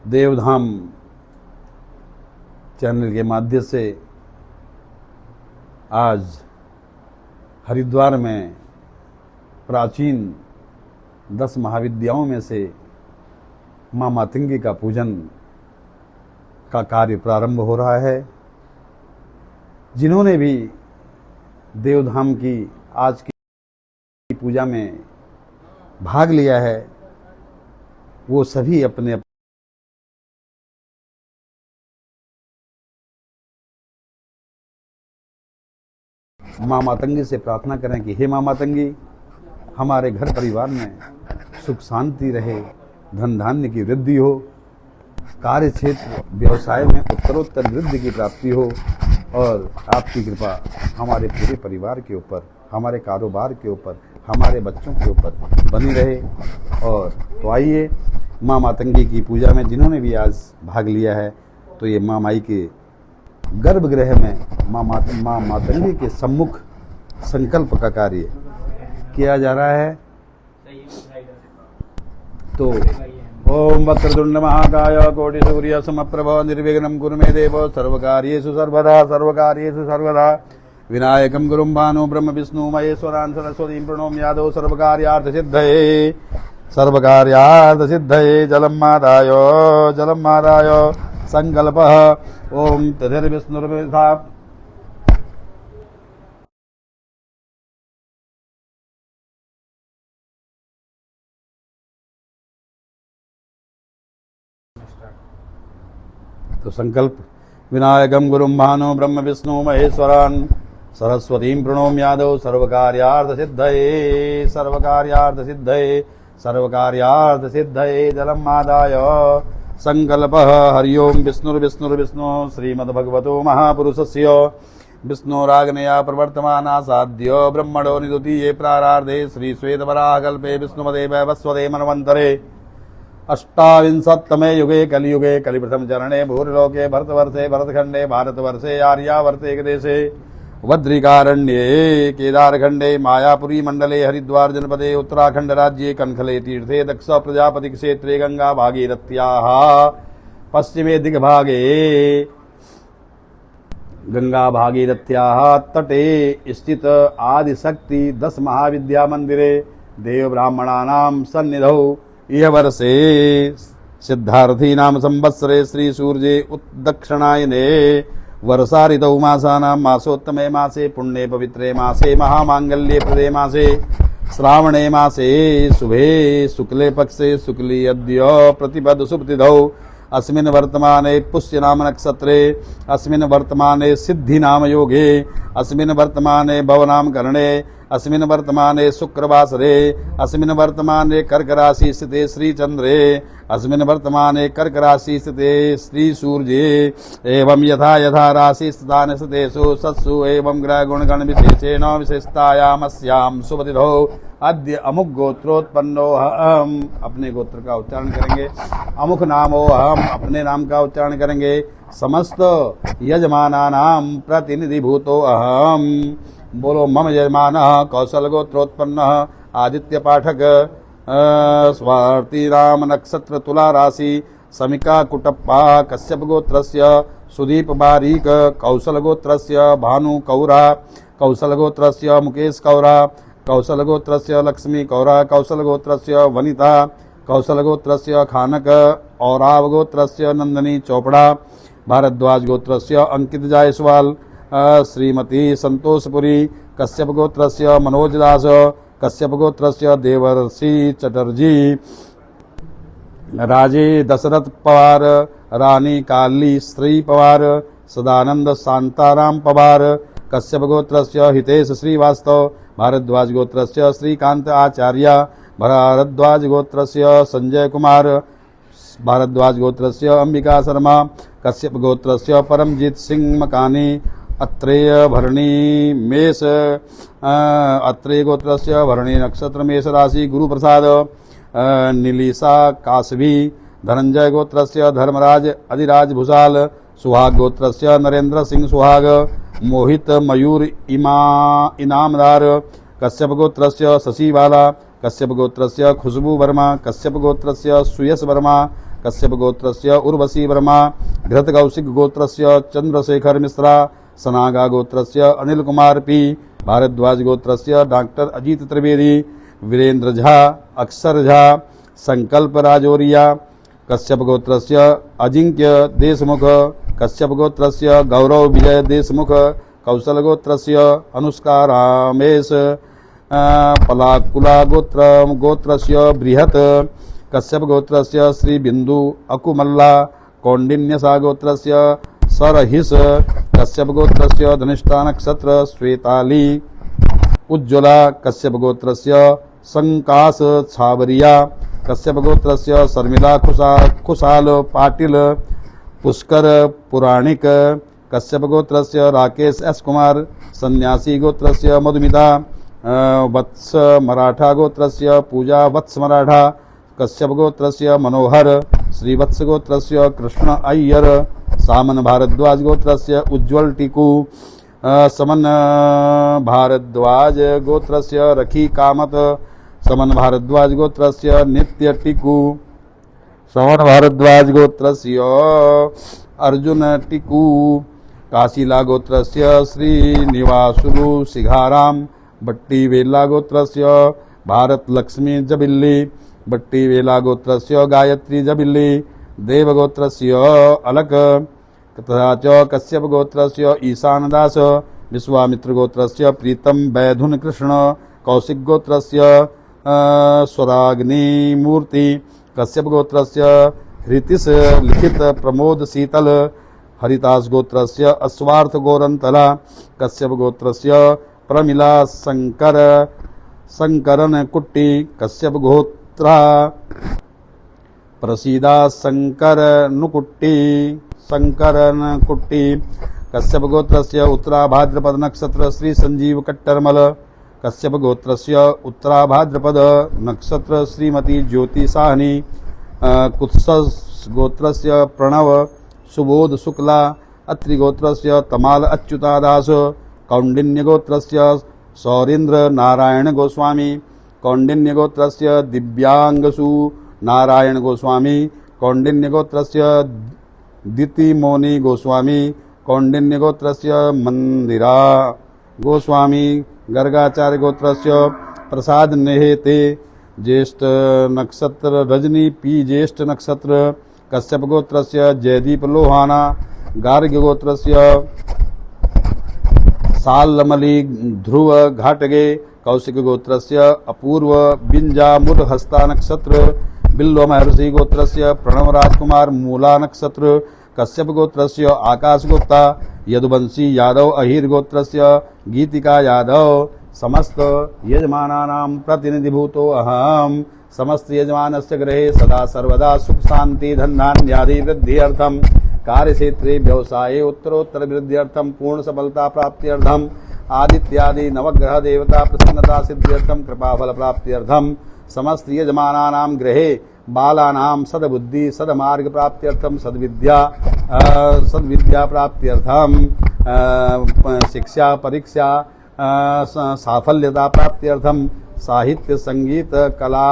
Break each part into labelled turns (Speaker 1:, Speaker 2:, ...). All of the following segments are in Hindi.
Speaker 1: देवधाम चैनल के माध्यम से आज हरिद्वार में प्राचीन 10 महाविद्याओं में से माँ मातंगी का पूजन का कार्य प्रारंभ हो रहा है। जिन्होंने भी देवधाम की आज की पूजा में भाग लिया है वो सभी अपने माँ मातंगी से प्रार्थना करें कि हे माँ मातंगी, हमारे घर परिवार में सुख शांति रहे, धन धान्य की वृद्धि हो, कार्य क्षेत्र व्यवसाय में उत्तरोत्तर वृद्धि की प्राप्ति हो और आपकी कृपा हमारे पूरे परिवार के ऊपर, हमारे कारोबार के ऊपर, हमारे बच्चों के ऊपर बनी रहे। और तो आइए माँ मातंगी की पूजा में जिन्होंने भी आज भाग लिया है तो ये माँ माई के गर्भगृह में माँ मातंगी के सम्मुख संकल्प का कार्य किया जा रहा है। तो ओम वक्रतुंड महाकाय कोटि सूर्य समप्रभ निर्विघ्नं कुरु मे देव सर्वकार्येषु सर्वदा विनायकं गुरुं भानु ब्रह्म विष्णु महेश्वरान् सरस्वतीं प्रणोमि यादव सर्वकार्यार्थ सिद्धये जलं मादाय संकल्पः ओम तथैर्विष्णुर्विधा तो संकल्प विनायकं गुरुं भानु ब्रह्म विष्णु महेश्वरान् सरस्वतीं प्रणोमि यादव सर्वकार्यार्थ सिद्धये जलं मादाय संकल्पः हरि ओम विष्णुर्विष्णु श्रीमद्भगवतो महापुरुषस्य विष्णुराग्नया प्रवर्तमाना साध्य ब्रह्मणो निदुतीये प्रारार्धे श्री श्वेतवराहकल्पे विष्णुपदे वैवस्वते मन्वन्तरे अष्टाविंशत्तमे युगे कलियुगे कलिप्रथम चरणे भूरिलोके भरतवर्षे भरतखंडे भारतवर्षे आर्यावर्ते देशे वद्रिकारण्ये केदारखंडे मायापुरी मंडले हरिद्वार जनपदे उत्तराखंड राज्ये कनखले तीर्थे दक्ष प्रजापति क्षेत्रे गंगा भागीरथ्याः पश्चिमे दिग्भागे गंगा भागीरथ्याः तटे स्थित आदिशक्ति 10 महाविद्या मंदिरे देव ब्राह्मणानां सन्निधौ इह वर्षे सिद्धार्थी नाम संवत्सरे श्री सूर्ये उत्दक्षिणायने वर्षा ऋतौ मासानां मासोत्तमे मासे पुण्ये पवित्रे मासे महामांगल्ये प्रदे मासे श्रावणे मासे शुभे शुक्ले पक्षे शुक्ली अद्य प्रतिपद शुभतिथौ अस्मिन् वर्तमाने पुष्य नाम नक्षत्रे अस्मिन् वर्तमाने सिद्धि नाम योगे अस्मिन् वर्तमाने भवनाम करणे अस्मिन् वर्तमाने शुक्रवासरे अस्मिन् वर्तमाने कर्क राशि स्थिते श्री चंद्रे अस्मिन् वर्तमाने कर्क राशि स्थिते श्री सूर्ये एवं यथा यथा राशि स्थान स्थितेषु सत्सु एवं ग्रह गुण गण विशेषेण विशेषतायामस्यां शुभतिथौ अद्य अमुक गोत्रोत्पन्नो अहम, अपने गोत्र का उच्चारण करेंगे। अमुक नामो अहम, अपने नाम का उच्चारण करेंगे। समस्त यजमानानां प्रतिनिधिभूतो अहम। बोलो मम यजमानः कौशल गोत्रोत्पन्नः आदित्य पाठक स्वाति राम नक्षत्र तुला राशि समिका कुटप्पा कश्यप गोत्रस्य सुदीप बारीक कौशल गोत्रस्य भानु कौरा कौशल गोत्रस्य मुकेश कौरा कौशल गोत्रस्य लक्ष्मी कौरा कौशल गोत्रस्य वनिता कौशल गोत्रस्य खानक औराव गोत्रस्य नंदनी चोपड़ा भारद्वाज गोत्रस्य अंकित जायसवाल श्रीमती संतोषपुरी कश्यप गोत्रस्य मनोज दास कश्यप गोत्रस्य देवर्षि चटर्जी राजे दशरथ पवार रानी काली श्री पवार सदानंद शांताराम पवार कश्यप गोत्रस्य हितेश श्रीवास्तव भारद्वाज गोत्रस्य श्रीकांत आचार्य भारद्वाज गोत्रस्य संजय कुमार भारद्वाज गोत्रस्य अंबिका शर्मा कश्यप गोत्रस्य परमजीत सिंह मकानी अत्रेय भरणी मेष अत्रेय गोत्रस्य भरणी नक्षत्र मेष राशि गुरु प्रसाद नीलिसा कासवी धनंजय गोत्रस्य धर्मराज अधिराज भूषाल सुहाग गोत्रस्य नरेंद्र सिंह सुहाग मोहित मयूर इनामदार कश्यप गोत्रस्य शशिबाला कश्यप गोत्रस्य खुशबू वर्मा कश्यप गोत्रस्य सुयश वर्मा कश्यप गोत्रस्य उर्वशी वर्मा, घृत कौशिक गोत्रस्य चंद्रशेखर मिश्रा, सनागा गोत्रस्य अनिल कुमार पी, भारद्वाज गोत्रस्य डॉक्टर अजीत त्रिवेदी, वीरेंद्र झा, अक्षर झा, संकल्प राजौरिया, कश्यप गोत्रस्य अजिंक्य देशमुख, कश्यप गोत्रस्य गौरव विजय देशमुख, कौशल गोत्रस्य अनुष्का रामेश, पलाकुला गोत्रस्य बृहत, कश्यप गोत्रस्य श्री बिंदु अकुमल्ला, कौंडिन्यसा गोत्रस्य सरहिस, कश्यप गोत्रस्य धनिष्ठा नक्षत्र श्वेताली उज्ज्वला, कश्यप गोत्रस्य संकास छावरिया, कश्यप गोत्रस्य शर्मिला खुशाल पाटिल, पुष्कर पुराणिक, कश्यप गोत्रस्य राकेश एस कुमार, सन्यासी गोत्रस्य मधुमिता, वत्स मराठा गोत्रस्य पूजा वत्स मराठा, कश्यप गोत्रस्य मनोहर, श्रीवत्स गोत्रस्य कृष्ण अय्यर, सामन भारद्वाज गोत्रस्य उज्ज्वल टीकू, समन भारद्वाज गोत्रस्य रखी कामत, समन भारद्वाज गोत्रस्य नित्य टीकू, समन भारद्वाज गोत्रस्य अर्जुन टीकू, काशीला गोत्रस्य श्रीनिवासुलु सिघाराम, बट्टी वेला गोत्रस्य भारत लक्ष्मी जबिल्ली, बट्टी वेला गोत्रस्य गायत्री जबिल्ली, देवगोत्रस्य अलक तथा च कश्यप गोत्रस्य ईशानदास, विश्वामित्र गोत्रस्य प्रीतम वैधुन कृष्ण, कौशिक गोत्रस्य स्वराग्नि मूर्ति, कश्यप गोत्रस्य हृतिश लिखित प्रमोद शीतल, हरिदास गोत्रस्य अस्वार्थ गोरंतला, कश्यप गोत्रस्य प्रमिला शंकर शंकरन कुट्टी, कश्यप गोत्रा प्रसीदा शंकर नुकुट्टी शंकरन कुट्टी, कश्यप गोत्रस्य उत्तराभाद्रपद नक्षत्र श्री संजीव कट्टरमल, कश्यप गोत्रस्य उत्तराभाद्रपद नक्षत्र श्रीमती ज्योति साहनी, कुत्स गोत्रस्य प्रणव सुबोध शुक्ला, अत्रि गोत्रस्य तमाल अच्युतादास, कौंडिन्य गोत्रस्य सौरेन्द्र नारायण गोस्वामी, कौंडिन्य गोत्रस्य दिव्यांगसु नारायण गोस्वामी, कौंडिन्य गोत्रस्य दितिमोनि गोस्वामी, कौंडिन्य गोत्रस्य मंदिरा गोस्वामी, गर्गाचार्य गोत्रस्य प्रसाद नेहेते, ज्येष्ठ नक्षत्र रजनी पी ज्येष्ठ नक्षत्र, कश्यप गोत्रस्य जयदीप लोहाना, गार्ग्य गोत्रस्य सालमली ध्रुव घाटगे, कौशिक गोत्रस्य अपूर्व बिंजामुर हस्ता नक्षत्र, बिल्व महर्षि गोत्रस्य प्रणव राजकुमार मूला नक्षत्र, कश्यप गोत्रस्य आकाश गुप्ता, यदुवंशी यादव अहिर गोत्रस्य गीतिका यादव, समस्त यजमानानां प्रतिनिधिभूतो अहम, समस्त यजमानस्य गृहे सदा सर्वदा सुख शांति धनधान्यादि वृद्ध्यर्थम, कार्यक्षेत्रे व्यवसाये उत्तरोत्तर वृद्ध्यर्थम, पूर्ण सफलता प्राप्त्यर्थम, आदित्यादि नवग्रह देवता प्रसन्नता सिद्ध्यर्थम, कृपाफल प्राप्त्यर्थम, समस्त यजमानानां गृहे बालानां सद्बुद्धि सद्मार्ग प्राप्त्यर्थम, सद्विद्या प्राप्त्यर्थम, शिक्षा परीक्षा साफल्यता प्राप्त्यर्थम, साहित्य संगीत कला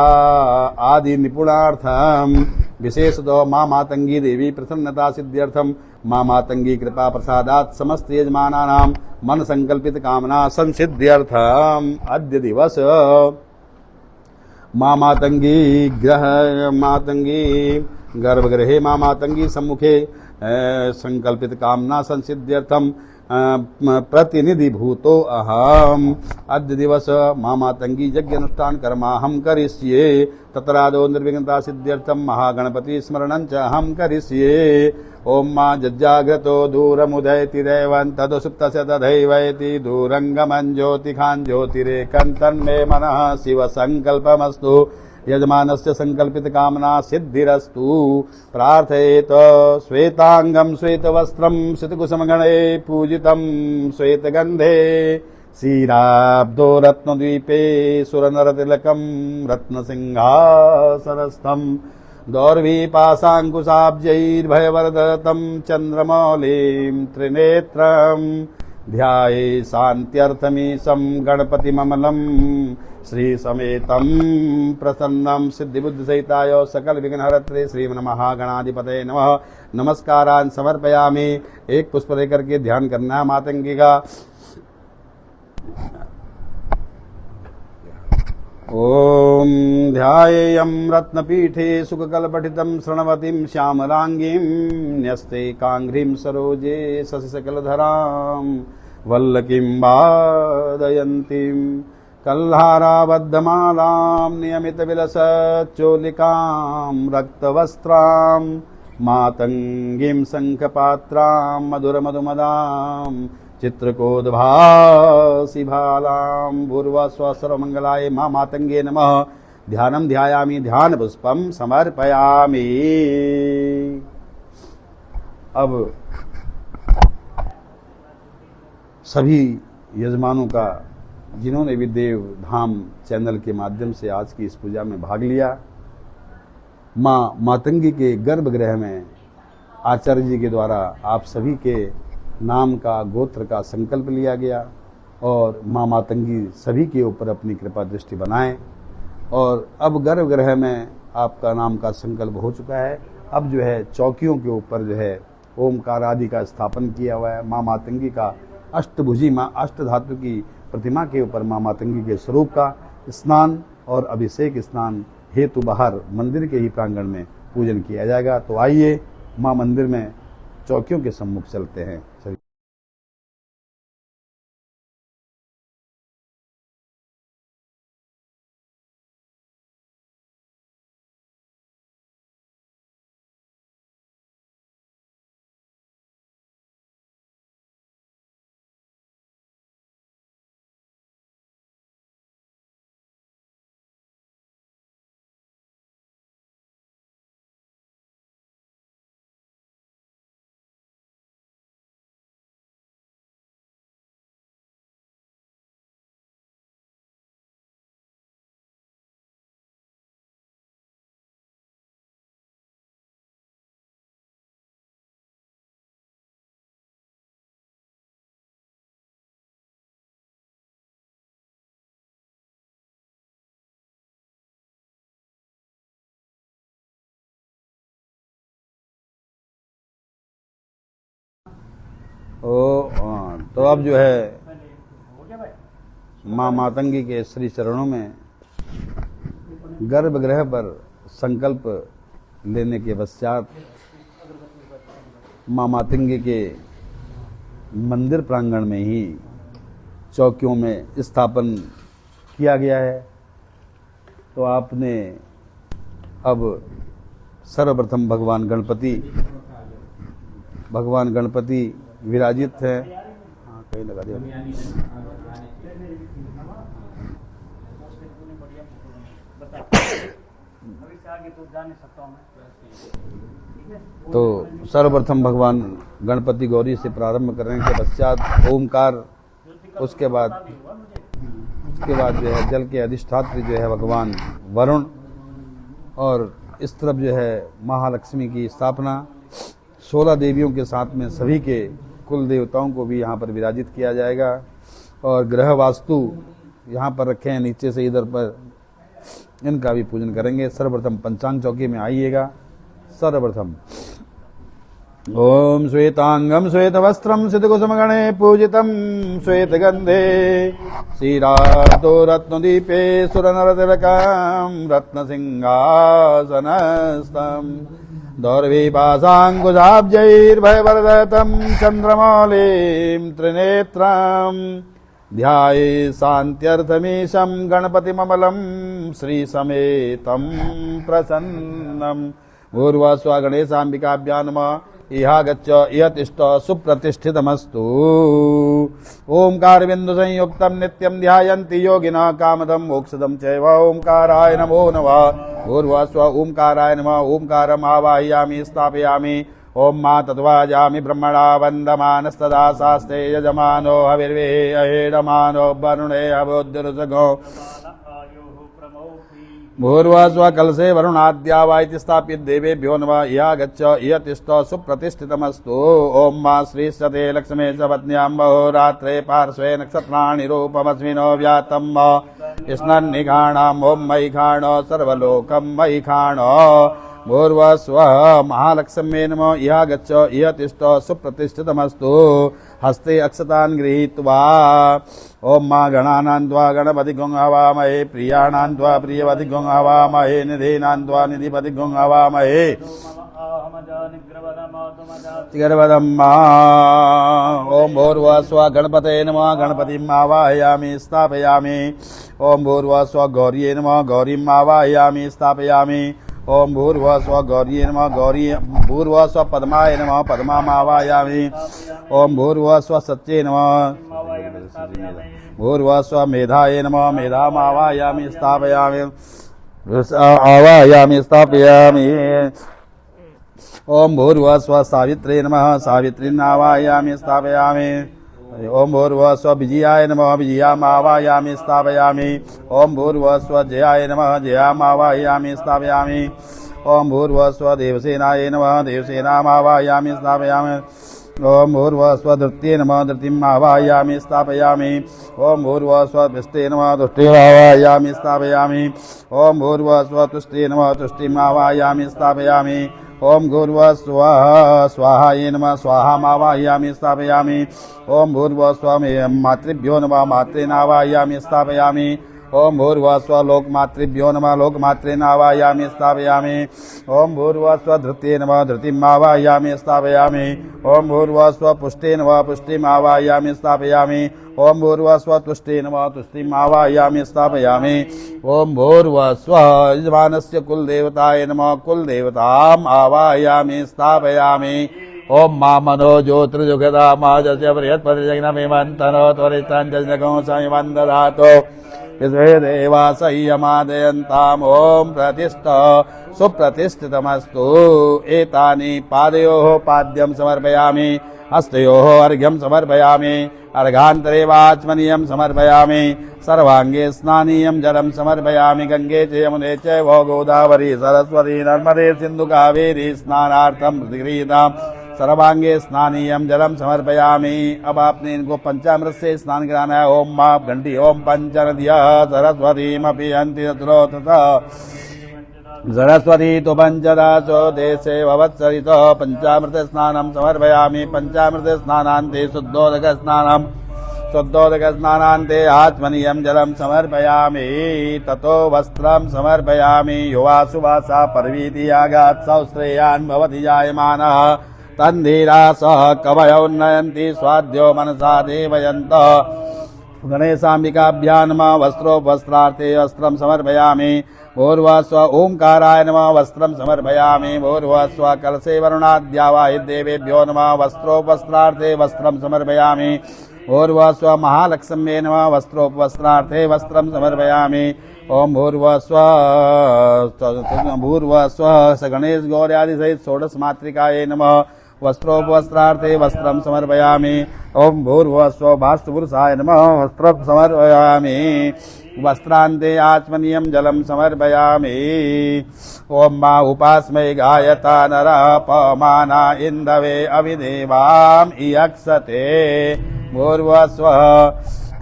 Speaker 1: आदि निपुणार्थम, विशेषतः माँ मातंगी देवी प्रसन्नता सिद्ध्यर्थम, माँ मातंगी कृपा प्रसादात् समस्त यजमानानां मन संकल्पित कामना संसिद्ध्यर्थम। अद्य दिवस माँ मातंगी गर्भगृहे माँ मातंगी सम्मुखे संकल्पित कामना संसिद्ध्यर्थम प्रतिनिधि भूतो अहम। अद्य दिवस माँ मातंगी यज्ञ अनुष्ठान कर्माहम करिष्ये, तत्रादो निर्विघ्नता सिद्ध्यर्थम महागणपति स्मरणं च अहम करिष्ये। ओम माँ जज्जाग्रतो दूरमुदयति दैवं तदुसुप्तस्य तथैवैति दूरंगमं ज्योतिखान् ज्योतिरेकं तन्मे मनः शिव संकल्पमस्तु। यजमानस्य संकल्पित कामना सिद्धिरस्तु। प्रार्थयेत श्वेतांगं श्वेतवस्त्रं सितकुसुमगणे पूजितं श्वेतगंधे क्षीराब्दो रत्नद्वीपे सुरनरतिलकं रत्नसिंहासनस्थं दौर्भिपाशाङ्कुशाब्जैर्भयवरदतं चन्द्रमौलिं त्रिनेत्रं ध्याये शान्त्यर्थमीशं गणपतिममलं श्रीसमेतं प्रसन्नं सिद्धिबुद्धिसहिताय सकलविघ्नहर्त्रे श्रीमन्महागणाधिपतये नमः। नमस्कारान् समर्पयामि। एक पुष्प लेकर के ध्यान करना है मातंगी का। ओम ध्यायेयं रत्नपीठे सुखकलपठितं शृण्वतीं श्यामलांगीं न्यस्ते कांघ्रीं सरोजे शशिशकलधरां वल्लकीं वादयन्तीं कल्हाराबद्धमालां नियमितविलसच्चोलिकां रक्तवस्त्रां मातंगीं शङ्खपात्रां मधुरमधुमदां चित्रकोद्भासि भालां भूर्वस्वसर्वमङ्गलाय मा मातंगे नमः। ध्यानं ध्यायामि ध्यान पुष्पम समर्पयामि। अब सभी यजमानों का जिन्होंने भी देव धाम चैनल के माध्यम से आज की इस पूजा में भाग लिया, माँ मातंगी के गर्भगृह में आचार्य जी के द्वारा आप सभी के नाम का गोत्र का संकल्प लिया गया और माँ मातंगी सभी के ऊपर अपनी कृपा दृष्टि बनाएं। और अब गर्भगृह में आपका नाम का संकल्प हो चुका है। अब जो है चौकियों के ऊपर जो है ओमकार आदि का स्थापन किया हुआ है। माँ मातंगी का अष्टभुजी माँ अष्टधातु की प्रतिमा के ऊपर माँ मातंगी के स्वरूप का स्नान और अभिषेक स्नान हेतु बाहर मंदिर के ही प्रांगण में पूजन किया जाएगा। तो आइए माँ मंदिर में चौकियों के सम्मुख चलते हैं। तो अब जो है माँ मातंगी के श्री चरणों में गर्भगृह पर संकल्प लेने के पश्चात माँ मातंगी के मंदिर प्रांगण में ही चौकियों में स्थापन किया गया है। तो आपने अब सर्वप्रथम भगवान गणपति विराजित है। हाँ, कहीं लगा दिया। तो सर्वप्रथम भगवान गणपति गौरी से प्रारंभ करने के पश्चात ओमकार, उसके बाद जो है जल के अधिष्ठात्री जो है भगवान वरुण, और इस तरफ जो है महालक्ष्मी की स्थापना 16 देवियों के साथ में सभी के कुल देवताओं को भी यहाँ पर विराजित किया जाएगा। और ग्रह वास्तु यहाँ पर रखे हैं नीचे से इधर पर, इनका भी पूजन करेंगे। सर्वप्रथम पंचांग चौकी में आइएगा। सर्वप्रथम ओम श्वेतांगम श्वेतवस्त्रम सिद्धकुसुमगणे पूजितम श्वेतगंधे श्रीरातो रत्नदीपे सुरनरतिलकं रत्नसिंहासनस्थं दौर्भिपाशाङ्कुशाब्जैर्भयवरदतं चन्द्रमौलिं त्रिनेत्रं ध्याये शान्त्यर्थमीशं गणपतिममलं श्रीसमेतं प्रसन्नं भूर्वस्व गणेशाम्बिकाभ्यां नमः। इहागच्छ इहतिष्ठ सुप्रतिष्ठितमस्तु। ओंकार बिंदु संयुक्तं नित्यं ध्यायन्ति योगिनः कामदं मोक्षदं चैव। ओंकाराय नमो नमः। भूर्भुवस्व ओंकाराय नमः। ओंकारम् आवाहयामि स्थापयामि। ओम मा तत्वाजामि ब्रह्मणा वन्दमानस्तदा शास्त्रे यजमानो हविर्विः अहेडमानो वरुणे अभोद्युरुसगो भूर्वस्व कलशे वरुणाद्या वा इति स्थापित देवेभ्यो नमः। या गच्छ इह तिष्ठ सुप्रतिष्ठितमस्तु। ओम मा श्रीश्चते लक्ष्मे च पत्न्यां रात्रे पार्श्वे नक्षत्राणि रूपमस्मिनो व्यातं स्नन्निघाणाम्। ओम मयि खाण सर्वलोकं मयि खाण। भूर्वस्व महालक्ष्म्ये नमः। इह गच्छ इह तिष्ठ सुप्रतिष्ठितमस्तु। हस्ते अक्षतान् गृहीत्वा ओम मा गणानां त्वा गणपतिगुं हवामहे। प्रियाणां त्वा प्रियपतिगुं हवामहे। निधीनां त्वा निधिपतिगुं हवामहे। ओम भूर्वस्व गणपतये नमः। गणपतिम् आवाहयामि स्थापयामि। ओम भूर्वस्व गौर्ये नमः। गौरीम् आवाहयामि स्थापयामि। ओम भूर्वस्व गौर्ये नमः। गौरी भूर्वस्व पद्माय नमः। पद्माम् आवाहयामि। ओम भूर्वस्व सत्ये नमः। भूर्वस्व मेधाय नमः। मेधाम् आवाहयामि स्थापयामि। आवाहयामि स्थापयामि। ओम भूर्वस्व सावित्रे नमः। सावित्रीम् आवाहयामि स्थापयामि। ओम भूर्वस्व विजयाय नमः। विजयाम् आवाहयामि स्थापयामि। ओम भूर्वस्व जयाय नमः। जयाम् आवाहयामि स्थापयामि। ओम भूर्वस्व देवसेनाय नमः। देवसेनाम् आवाहयामि स्थापयामि। ओम भूर्वस्व धृत्ये नमः। धृतिम् आवाहयामि स्थापयामि। ओम भूर्वस्व दुष्टे नमः। दुष्टिम् आवाहयामि स्थापयामि। ओम भूर्वस्व तुष्टे नमः। तुष्टिम् आवाहयामि स्थापयामि। ओम भूर्वस्व स्वाहाय नमः। स्वाहाम् आवाहयामि स्थापयामि। ओम भूर्वस्व मातृभ्यो नमः। मातॄन् आवाहयामि स्थापयामि। ओम भूर्वस्व लोकमातृभ्यो नमः। लोकमातॄन् आवाहयामि स्थापयामि। ओम भूर्वस्व धृत्ये नमः। धृतिम् आवाहयामि स्थापयामि। ओम भूर्वस्व पुष्टे नमः। पुष्टिम् आवाहयामि स्थापयामि। ओम भूर्वस्व तुष्टे नमः। तुष्टिम् आवाहयामि स्थापयामि। ओम भूर्वस्व यजमानस्य कुलदेवताय नमः। कुलदेवताम् आवाहयामि स्थापयामि। ओम मा मनो ज्योतिर्जुगदा माजस्य बृहत्पतिजग्नमिमन्तनो त्वरिताञ्जनगो संवन्ददातो विश्वे देवा संयमादयन्ताम्। ओम प्रतिष्ठ सुप्रतिष्ठितमस्तु। एतानि पादयोः पाद्यं समर्पयामि। हस्तयोः अर्घ्यं समर्पयामि। अर्घान्तरे वाचमनीयं समर्पयामि। सर्वांगे स्नानीयं जलं समर्पयामि। गंगे च यमुने चैव गोदावरी सरस्वती नर्मदे सिन्धु कावेरी स्नानार्थं प्रतिगृहीताम्। सर्वांगे स्नानीयं जलम समर्पयामि। अब आपने इनको पंचामृत से स्नान कराना है। ओम माप घंटी ओम पंचनद्या सरस्वतीमपि हन्ति सरस्वती तो पंचदासो देशे भवत्सरितः। पंचामृत स्नानं समर्पयामि। पंचामृत स्नानान्ते शुद्धोदक स्नानं। शुद्धोदक स्नानान्ते आत्मनीयं जलं समर्पयामि। ततो वस्त्रं समर्पयामि। युवा सुवासा पर्वीति यागात् सौश्रेयान् भवति जायमानः। तन्धीरा सह कवयो उन्नयन्ति स्वाद्यो मनसा देवयन्तः। गणेशाम्बिकाभ्यां नमः। वस्त्रोपवस्त्रार्थे वस्त्रं समर्पयामि। भूर्वस्व ओंकाराय नमः। वस्त्रं समर्पयामि। भूर्वस्व कलशे वरुणाद्या वा देवेभ्यो नमः। वस्त्रोपवस्त्रार्थे वस्त्रं समर्पयामि। भूर्वस्व महालक्ष्म्ये नमः। वस्त्रोपवस्त्रार्थे वस्त्रं समर्पयामि। ओम भूर्वस्व गणेश गौर्यादि सहित षोडश मातृकाय नमः। वस्त्रोपवस्त्रार्थे वस्त्रं समर्पयामि। ओम भूर्वस्व वास्तुपुरुषाय नमः। वस्त्रं समर्पयामि। वस्त्रान्ते आचमनीयं जलं समर्पयामि। ओम मा उपास्मै गायता नरः पवमाना इन्दवे अविदेवाम् इयक्षते। भूर्वस्व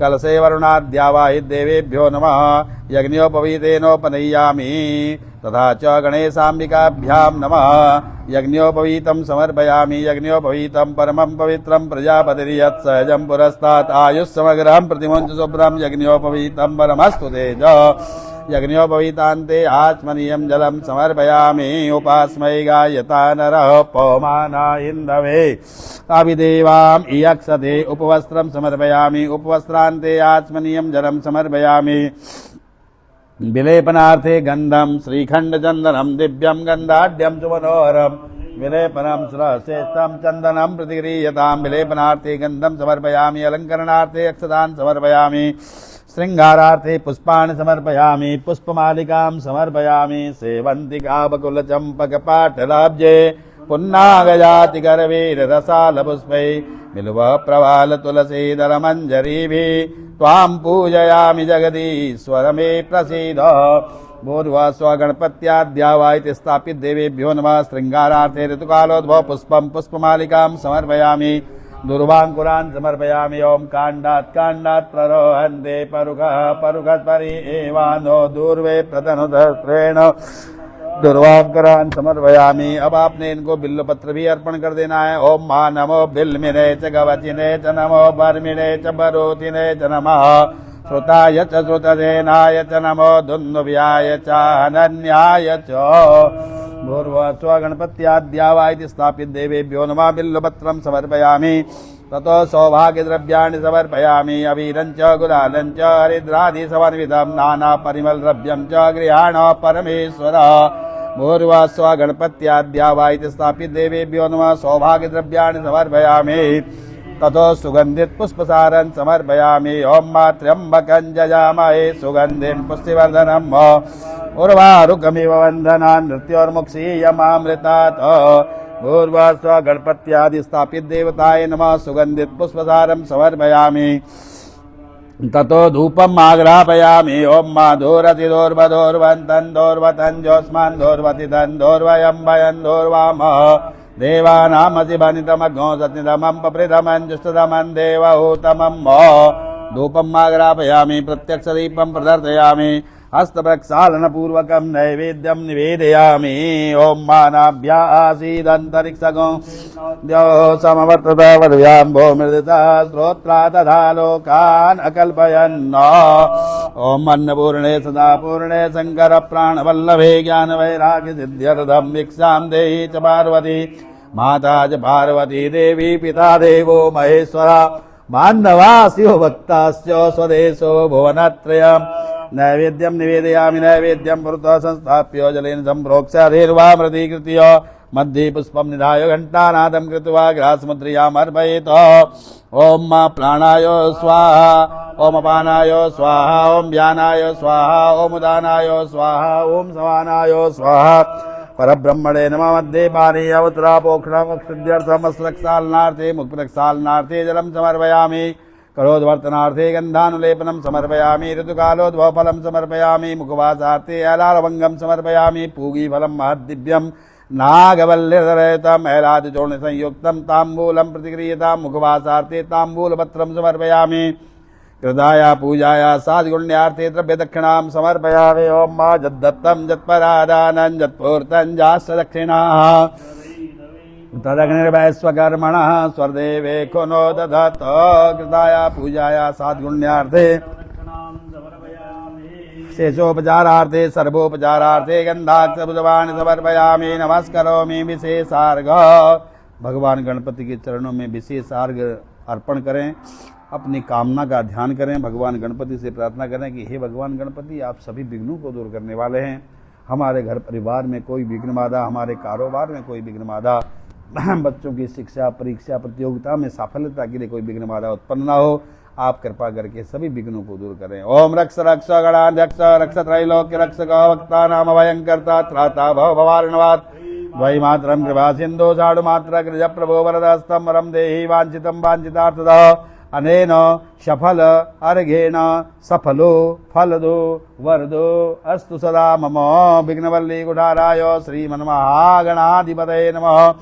Speaker 1: कलशे वरुणाद्या वा देवेभ्यो नमः। यज्ञोपवीतेनोपनय्यामि। तथा च गणेशाम्बिकाभ्यां नमः। यज्ञोपवीतं समर्पयामि। यज्ञोपवीतं परमं पवित्रं प्रजापतिर्यत् सहजं पुरस्तात् आयुष्समग्रहं प्रतिमुञ्च शुभ्रं। यज्ञोपवीतं परमस्तु तेज। यज्ञोपवीतान्ते आचमनीयं जलं समर्पयामि। उपास्मै गायता नरः पवमाना इन्दवे अविदेवाम् इयक्षते। उपवस्त्रं समर्पयामि। उपवस्त्रान्ते आचमनीयं जलं समर्पयामि। विलेपनार्थे गंधम श्रीखंड चंदनम दिव्यम गंधाढ्यम सुमनोहरम। विलेपनम श्रेष्ठम चंदनम प्रतिगृह्यताम्। विलेपनार्थे गंधम समर्पयामि। अलंकरणार्थे अक्षतान् समर्पयामि। श्रृंगारार्थे पुष्पाणि समर्पयामि। पुष्पमालिकां समर्पयामि। सेवन्तिका बकुल चंपक पाटलाब्जे पुन्नागजाति गर्वीर रसाल पुष्पै बिल्व प्रवाल तुलसीदल मंजरीभिः त्वां पूजयामि जगदीश्वर मे प्रसीद। भूर्भुवः गणपत्याद्या वा इति स्थापित देवेभ्यो नमः। श्रृंगारार्थे ऋतुकालोद्भव पुष्पं पुष्पमालिकां समर्पयामि। दुर्वांकुरान् समर्पयामि। ओम कांडात् प्ररोहन्ते परुखः परुखत्परि एवानो दूर्वे प्रतनुदस्त्रेण दुर्वांकुरान् समर्पयामि। अब आपने इनको बिल्वपत्र भी अर्पण कर देना है। ओम मा नमो बिल्मिने च गवचिने च नमो बर्मिणे च बरोतिने च नमः। श्रुताय च श्रुतसेनाय च नमो दुन्दुभ्याय च अनन्याय च। भूर्भुवः गणपत्याद्या वा इति स्थापित देवेभ्यो नमः। बिल्वपत्रं समर्पयामि। ततो सौभाग्यद्रव्याणि समर्पयामि। अबीरं च गुलालं च हरिद्रादि समन्वितं नानापरिमलद्रव्यं च गृहाण परमेश्वर। भूर्भुवः गणपत्याद्या वा इति स्थापित देवेभ्यो नमः। सौभाग्यद्रव्याणि समर्पयामि। ततो सुगन्धित पुष्पसारं समर्पयामि। ओम मा त्र्यम्बकं जजामहे सुगन्धिं पुष्टिवर्धनम्। उर्वारुकमिव वन्दनान् मृत्योर्मुक्षीयमामृतात्। भूर्भुवः गणपत्यादि स्थापित देवताय नमः। सुगन्धित पुष्पसारं समर्पयामि। ततो धूपम् आग्रापयामि। ओम मा धूरति धूर्वधूर्वन्तं धूर्वतं ज्योत्स्मान् धूर्वति तं धूर्वयं वयं धूर्वामः। देवानामतिबनितमग्नो सतितमं पप्रथमं जुष्टतमं देवहूतमं धूपम् आग्रापयामि। प्रत्यक्षदीपं प्रदर्शयामि। हस्तप्रक्षालनपूर्वकं नैवेद्यं निवेदयामि। ओम मानाभ्या आसीदन्तरिक्षगो द्यौः समवर्तत वद्भ्यां भूमिर्दिता श्रोत्रा तथा लोकान् अकल्पयन्। ओम अन्नपूर्णे सदा पूर्णे शंकर प्राणवल्लभे ज्ञानवैराग्य सिद्ध्यर्थं भिक्षां देहि च पार्वती माता च पार्वती देवी पिता देवो महेश्वरा मान्नवा शिव भक्ताश्च स्वदेशो भुवनत्रयम्। नैवेद्यं निवेदयामि। नैवेद्यं पुरतः संस्थाप्य जलेन सम्प्रोक्ष्याधीर्वामृतीकृत्य मध्ये पुष्पं निधाय घण्टानादं कृत्वा ग्रासमुद्रयाम् अर्पयेत्। ओम मा प्राणाय स्वाहा। ओम अपानाय स्वाहा। ओम व्यानाय स्वाहा। ओम उदानाय स्वाहा। ओम समानाय स्वाहा। परब्रह्मणे नमः। मध्ये पाने अवतरापोक्षणमक्षुद्ध्यर्थमस्त्रक्षालनार्थे मुखप्रक्षालनार्थे जलं समर्पयामि। करोद्वर्तनार्थे गन्धानुलेपनं समर्पयामि। ऋतुकालोद्भव फलं समर्पयामि। मुखवासार्थे अलालभङ्गं समर्पयामि। पूगीफलं महद्दिव्यं नागवल्यधरयुतं ऐलादिचूर्णसंयुक्तं ताम्बूलं प्रतिक्रियतां। मुखवासार्थे ताम्बूलपत्रं समर्पयामि। कृताया पूजाया साधगुण्यार्थे द्रव्यदक्षिणां समर्पयामि। ओम मा जद्दत्तं जत्परादानं जत्पूर्तं जास्य दक्षिणाः तदग्निर्वैश्वकर्मणः स्वर्देवे खुनो दधत्। कृताया पूजाया साधगुण्यार्थे शेषोपचारार्थे सर्वोपचारार्थे गन्धाक्षपुष्पाणि समर्पयामि। नमस्करोमि विशेषार्घ। भगवान गणपति के चरणों में विशेषार्घ अर्पण करें। अपनी कामना का ध्यान करें। भगवान गणपति से प्रार्थना करें कि हे भगवान गणपति, आप सभी विघ्नों को दूर करने वाले हैं। हमारे घर परिवार में कोई विघ्न बाधा, हमारे कारोबार में कोई विघ्न बाधा, बच्चों की शिक्षा परीक्षा प्रतियोगिता में सफलता के लिए कोई विघ्न बाधा उत्पन्न न हो। आप कृपा करके सभी विघ्नों को दूर करें। ओम रक्ष रक्ष गणाध्यक्ष रक्ष त्रैलोक्य रक्षक वक्ता नाम भयंकर्ता त्राता भव भवार्णवात् द्वै मातरं कृपा सिंधु साधु मात्र कृज प्रभो वरदस्तं वरं देहि वांछितं वांछितार्थतः अनेन सफल अर्घेण सफलो फलदो वरदो अस्तु सदा मम। विघ्नवल्ली कुठाराय श्रीमन्महागणाधिपतये नमः।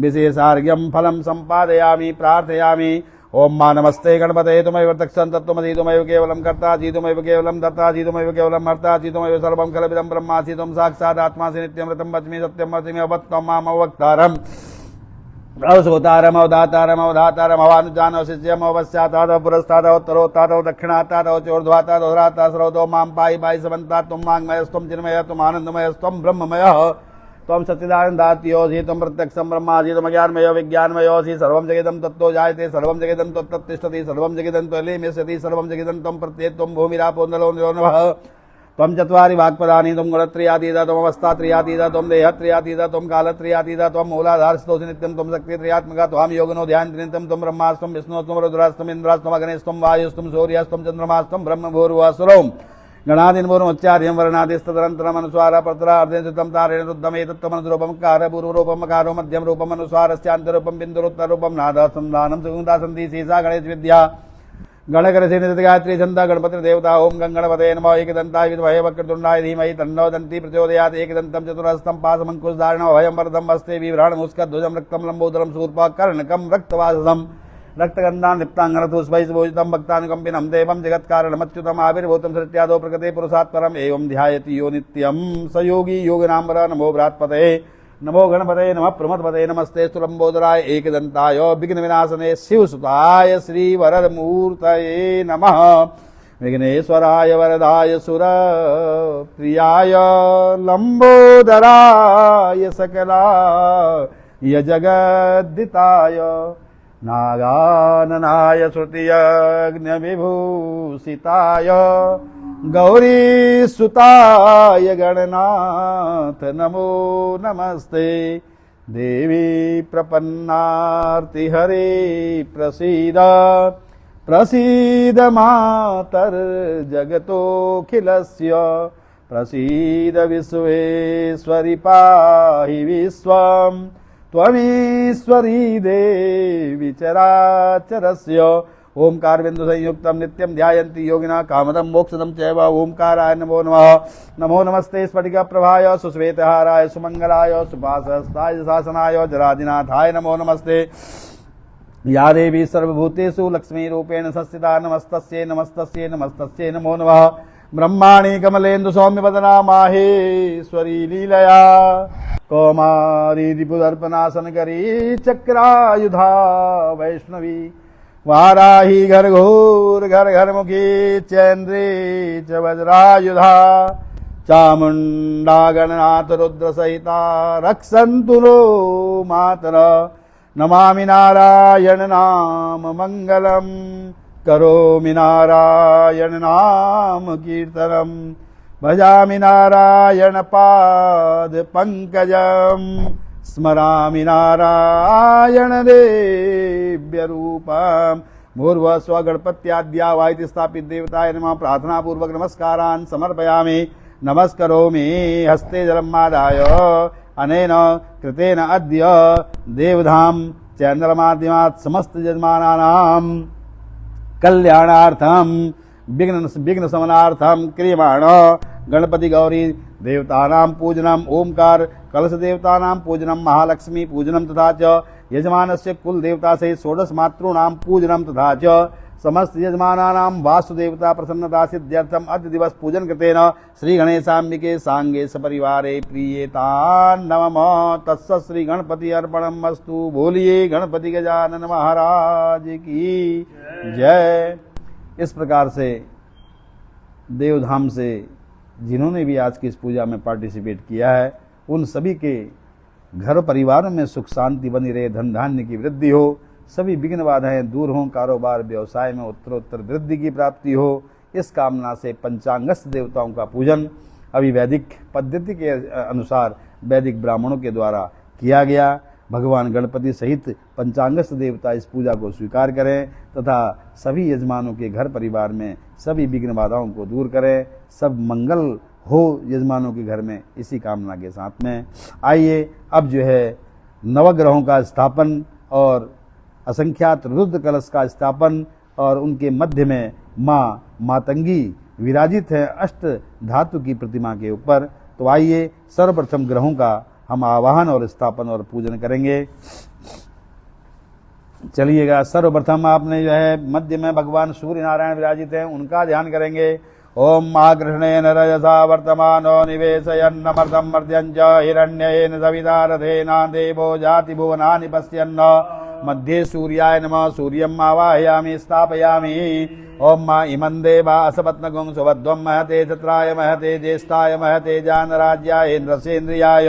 Speaker 1: विशेषार्घ्यं फलं सम्पादयामि प्रार्थयामि। ओम मा नमस्ते गणपतये तुमैव तत्सं तत्त्वमसि तुमैव केवलं कर्तासि तुमैव केवलं धर्तासि तुमैव केवलं हर्तासि तुमैव सर्वं खलविदं ब्रह्मासि त्वं साक्षात् आत्मासि नित्यमृतं वच्मि सत्यं वच्मि अवत्तं माम् अवक्तारम् अवसोतारम् अवधातारम् अवधातारम् अवानुजानव शिष्यम् अवस्यातादव पुरस्तादव उत्तरोत्तादव दक्षिणातादव चोर्ध्वातादव धरातास्रवतो मां पाहि पाहि समन्तात् त्वं वाङ्मयस्त्वं चिन्मयः त्वम् आनन्दमयस्त्वं ब्रह्ममयः त्वं सच्चिदानन्दात्योऽसि त्वं प्रत्यक्षं ब्रह्मासि त्वमज्ञानमयो विज्ञानमयोऽसि सर्वं जगिदं तत्तो जायते सर्वं जगिदं त्वत्तिष्ठति सर्वं जगिदं त्वलीमिष्यति सर्वं जगिदं त्वं प्रत्येत् त्वं भूमिरापो नलो नभः त्वं चत्वारि वाक्पदानि त्वं गुणत्रयातीता त्वमवस्थात्रयातीता त्वं देहत्रयातीता त्वं कालत्रयातीता त्वं मूलाधारस्थोऽसि नित्यं त्वं शक्तित्रयात्मका त्वां योगिनो ध्याननित्यं त्वं ब्रह्मास्त्वं विष्णुस्त्वं रुद्रास्त्वं इन्द्रास्त्वं अग्निस्त्वं वायुस्त्वं सूर्यस्त्वं चन्द्रमास्त्वं ब्रह्मभूर्भुवस्सुरं गणादिन्पूर्वमुच्चार्यं वर्णादिस्तदनन्तरमनुस्वार प्रतरार्धेन तारेण रुद्धमेतत्त्वमनुरूपं कारपूर्वरूपं कारो मध्यं रूपमनुस्वारस्यान्तरूपं बिन्दुरुत्तररूपं नादसन्धानं सुगन्धासन्धि शेषा गणेश विद्या गणकरसे गायत्री छंदा गणपति देवता ओम गंगणपते नमः एकदंताय विद्महे वक्रतुंडाय धीमहि तन्नो दन्ती प्रचोदयात् एकदन्तं चतुरहस्तं पाशमंकुशधारिणं अभयं वरदं हस्ते बिभ्राणं मुस्कध्वजं रक्तं लंबोदरं शूर्पकर्णकं रक्तवाससं रक्तगन्धान् लिप्ताङ्गनतुष्पैर्भूषितं भक्तानुकम्पिनं देवं जगत्कारणमच्युतम् आविर्भूतं सृष्ट्यादौ प्रकृते पुरुषात् परम् एवं ध्यायति यो नित्यं स योगी योगिनाम्बर नमो भ्रात्पते नमो गणपते नमः प्रमथपते नमस्ते लंबोदराय एकदंताय विघ्न विनाशने शिवसुताय श्री वरदमूर्तये नमः विघ्नेश्वराय वरदाय सुर प्रियाय लंबोदराय सकलाय जगद्दिताय नागाननाय श्रुतियज्ञ विभूषिताय गौरी सुताय गणनाथ नमो नमस्ते देवी प्रपन्नार्ति हरे प्रसीद प्रसीद मातर जगतोऽखिलस्य प्रसीद विश्वेश्वरि पाहि विश्वम् त्वमीश्वरी देवी चराचरस्य ओंकार बिंदु संयुक्तम नित्यम ध्यायन्ति योगिना कामदम मोक्षदम चैव ओंकाराय नमो नमः नमो नमस्ते स्फटिक प्रभाय सुश्वेतहाराय सुमंगलाय सुपासहस्ताय शासनाय जरादिनाथाय नमो नमस्ते या देवी सर्वभूतेषु लक्ष्मी रूपेण संस्थिता नमस्तस्यै नमस्तस्यै नमस्तस्यै नमो नमः ब्रह्माणि कमलेन्दु सौम्य वदना माहेश्वरी लीलया कौमारी रिपुदर्पणासनकरी चक्रायुधा वैष्णवी वाराही घर घोर घर घर मुखी चैन्द्री च वज्रायुधा चामुंडा गणनाथ रुद्र सहिता रक्षन्तु नो मातर नमामि नारायण नाम मंगलम करोमि नारायण नाम कीर्तनम भजामि नारायण पाद पंकजम स्मरामि नारायण दिव्य रूपम भूर्व स्वगणपत्याद्या वाइति स्थापित देवताय नमः प्रार्थना पूर्वक नमस्कारान् समर्पयामि नमस्करोमि हस्ते जलमादाय अनेन कृतेन अद्य देवधाम चैन्द्रमाध्यमात् समस्त यजमानानां कल्याणार्थम विघ्न शमनार्थम क्रियमाण गणपति गौरी देवतानां पूजनम ओंकार कलश देवतानां पूजनम महालक्ष्मी पूजनम तथा च यजमानस्य कुल देवता सहित षोडश मातॄणां पूजनम तथा च समस्त यजमानानां वासुदेवता प्रसन्नता सिद्ध्यर्थम अद्य दिवस पूजन कृतेन श्री गणेशाम्बिके सांगे सपरिवारे प्रीयेतान् नमः तत्सत् श्री गणपति अर्पणमस्तु। बोलिए गणपति गजानन महाराज की जय। इस प्रकार से देवधाम से जिन्होंने भी आज की इस पूजा में पार्टिसिपेट किया है उन सभी के घर परिवारों में सुख शांति बनी रहे, धन धान्य की वृद्धि हो, सभी विघ्न बाधाएं दूर हों, कारोबार व्यवसाय में उत्तरोत्तर वृद्धि की प्राप्ति हो, इस कामना से पंचांगस्थ देवताओं का पूजन अभी वैदिक पद्धति के अनुसार वैदिक ब्राह्मणों के द्वारा किया गया। भगवान गणपति सहित पंचांगस्थ देवता इस पूजा को स्वीकार करें तथा सभी यजमानों के घर परिवार में सभी विघ्न बाधाओं को दूर करें, सब मंगल हो यजमानों के घर में, इसी कामना के साथ में आइए अब जो है नवग्रहों का स्थापन और असंख्यात रुद्र कलश का स्थापन और उनके मध्य में माँ मातंगी विराजित है अष्ट धातु की प्रतिमा के ऊपर। तो आइए सर्वप्रथम ग्रहों का हम आवाहन और स्थापन और पूजन करेंगे। चलिएगा, सर्वप्रथम आपने जो है मध्य में भगवान सूर्य नारायण विराजित हैं, उनका ध्यान करेंगे। ओम आकृष्णेन रजसा वर्तमानो निवेशयन्नमर्तं मर्त्यं च हिरण्येन सविता रथेना देवो जाति भुवनानि पश्यन्न मध्ये सूर्याय नमः सूर्यम् आवाहयामि स्थापयामि। ओम मा इमं देवा असपत्नगुं सुभद्वं महते छत्राय महते ज्येष्ठाय महते जानराज्याय इन्द्रसेन्द्रियाय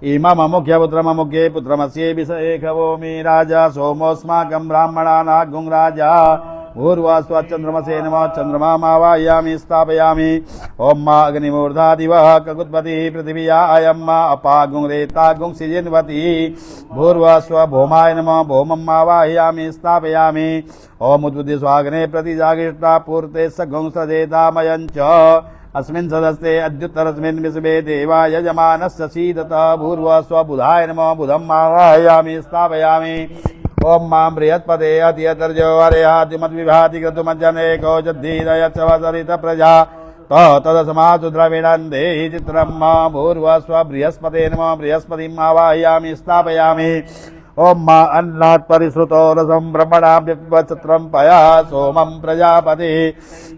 Speaker 1: इमम मुख्यपुत्रममुख्ये पुत्रमस्ये विषेखवोमि राजा सोमोऽस्माकं ब्राह्मणानागुं राजा भूर्वास्वचन्द्रमसे नमः चन्द्रमावाहयामि स्थापयामि। ओम मा अग्निमूर्धा दिवः ककुत्पतिः पृथिव्या अयं मा अपागुं रेतागुं सिजिन्वती भूर्वास्व भौमाय नमः भौमम् आवाहयामि स्थापयामि। ओम उद्बुद्धि स्वाग्ने प्रतिजागृष्टा पूर्ते सगुं सदेतामयं च अस्मिन् सदस्ते अद्युत्तरस्मिन् विश्वे देवा यजमानस्य सीदतः भूर्वस्व बुधाय नमः बुधम् आवाहयामि स्थापयामि। ओम मां बृहस्पते अतियतर्जो हरेहातिमद्विभाति क्रतुमज्जनेको जद्धीदयच्छवसरित प्रजा तदसमासु द्रविणं देहि चित्रं मा भूर्वस्व बृहस्पते नमः बृहस्पतिम् आवाहयामि स्थापयामि ओम मा अन्नात् परिश्रुतो रसं ब्रह्मणां विपचित्रं पयः सोमं प्रजापति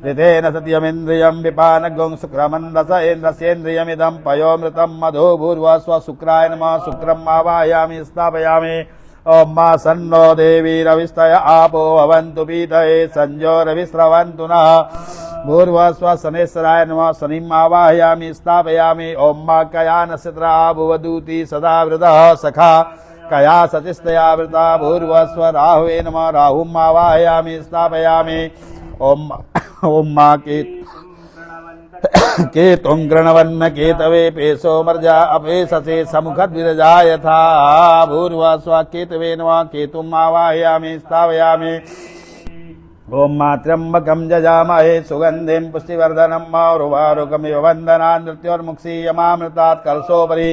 Speaker 1: ऋतेन सत्यमिन्द्रियं विपानगुं शुक्रमन्दस इन्द्रस्येन्द्रियमिदं पयोमृतं मधु भूर्वस्व शुक्राय नमः शुक्रम् आवाहयामि स्थापयामि ओम मा सन्नो देवी रविस्तय आपो भवन्तु पीतये संजोरविस्रवन्तु नः भूर्वस्व शनेश्वराय नमः शनिम् आवाहयामि स्थापयामि ओम मा कया नक्षत्रा भुवदूति सदा वृतः सखा कया सचिस्तया वृता भूर्वस्व राहुवे नमः राहुम् आवाहयामि स्थापयामि ओम मा केतुं गृणवन्न केतवे पेशो मर्जा अपेशसे समुखद्विरजा यथा भूर्वस्व केतवे नमः केतुम् आवाहयामि स्थापयामि ओम मा त्र्यम्बकं जजामहे सुगन्धिं पुष्टिवर्धनं मा उर्वारुकमिव वन्दनान् मृत्योर्मुक्षीयमामृतात् कलशोपरि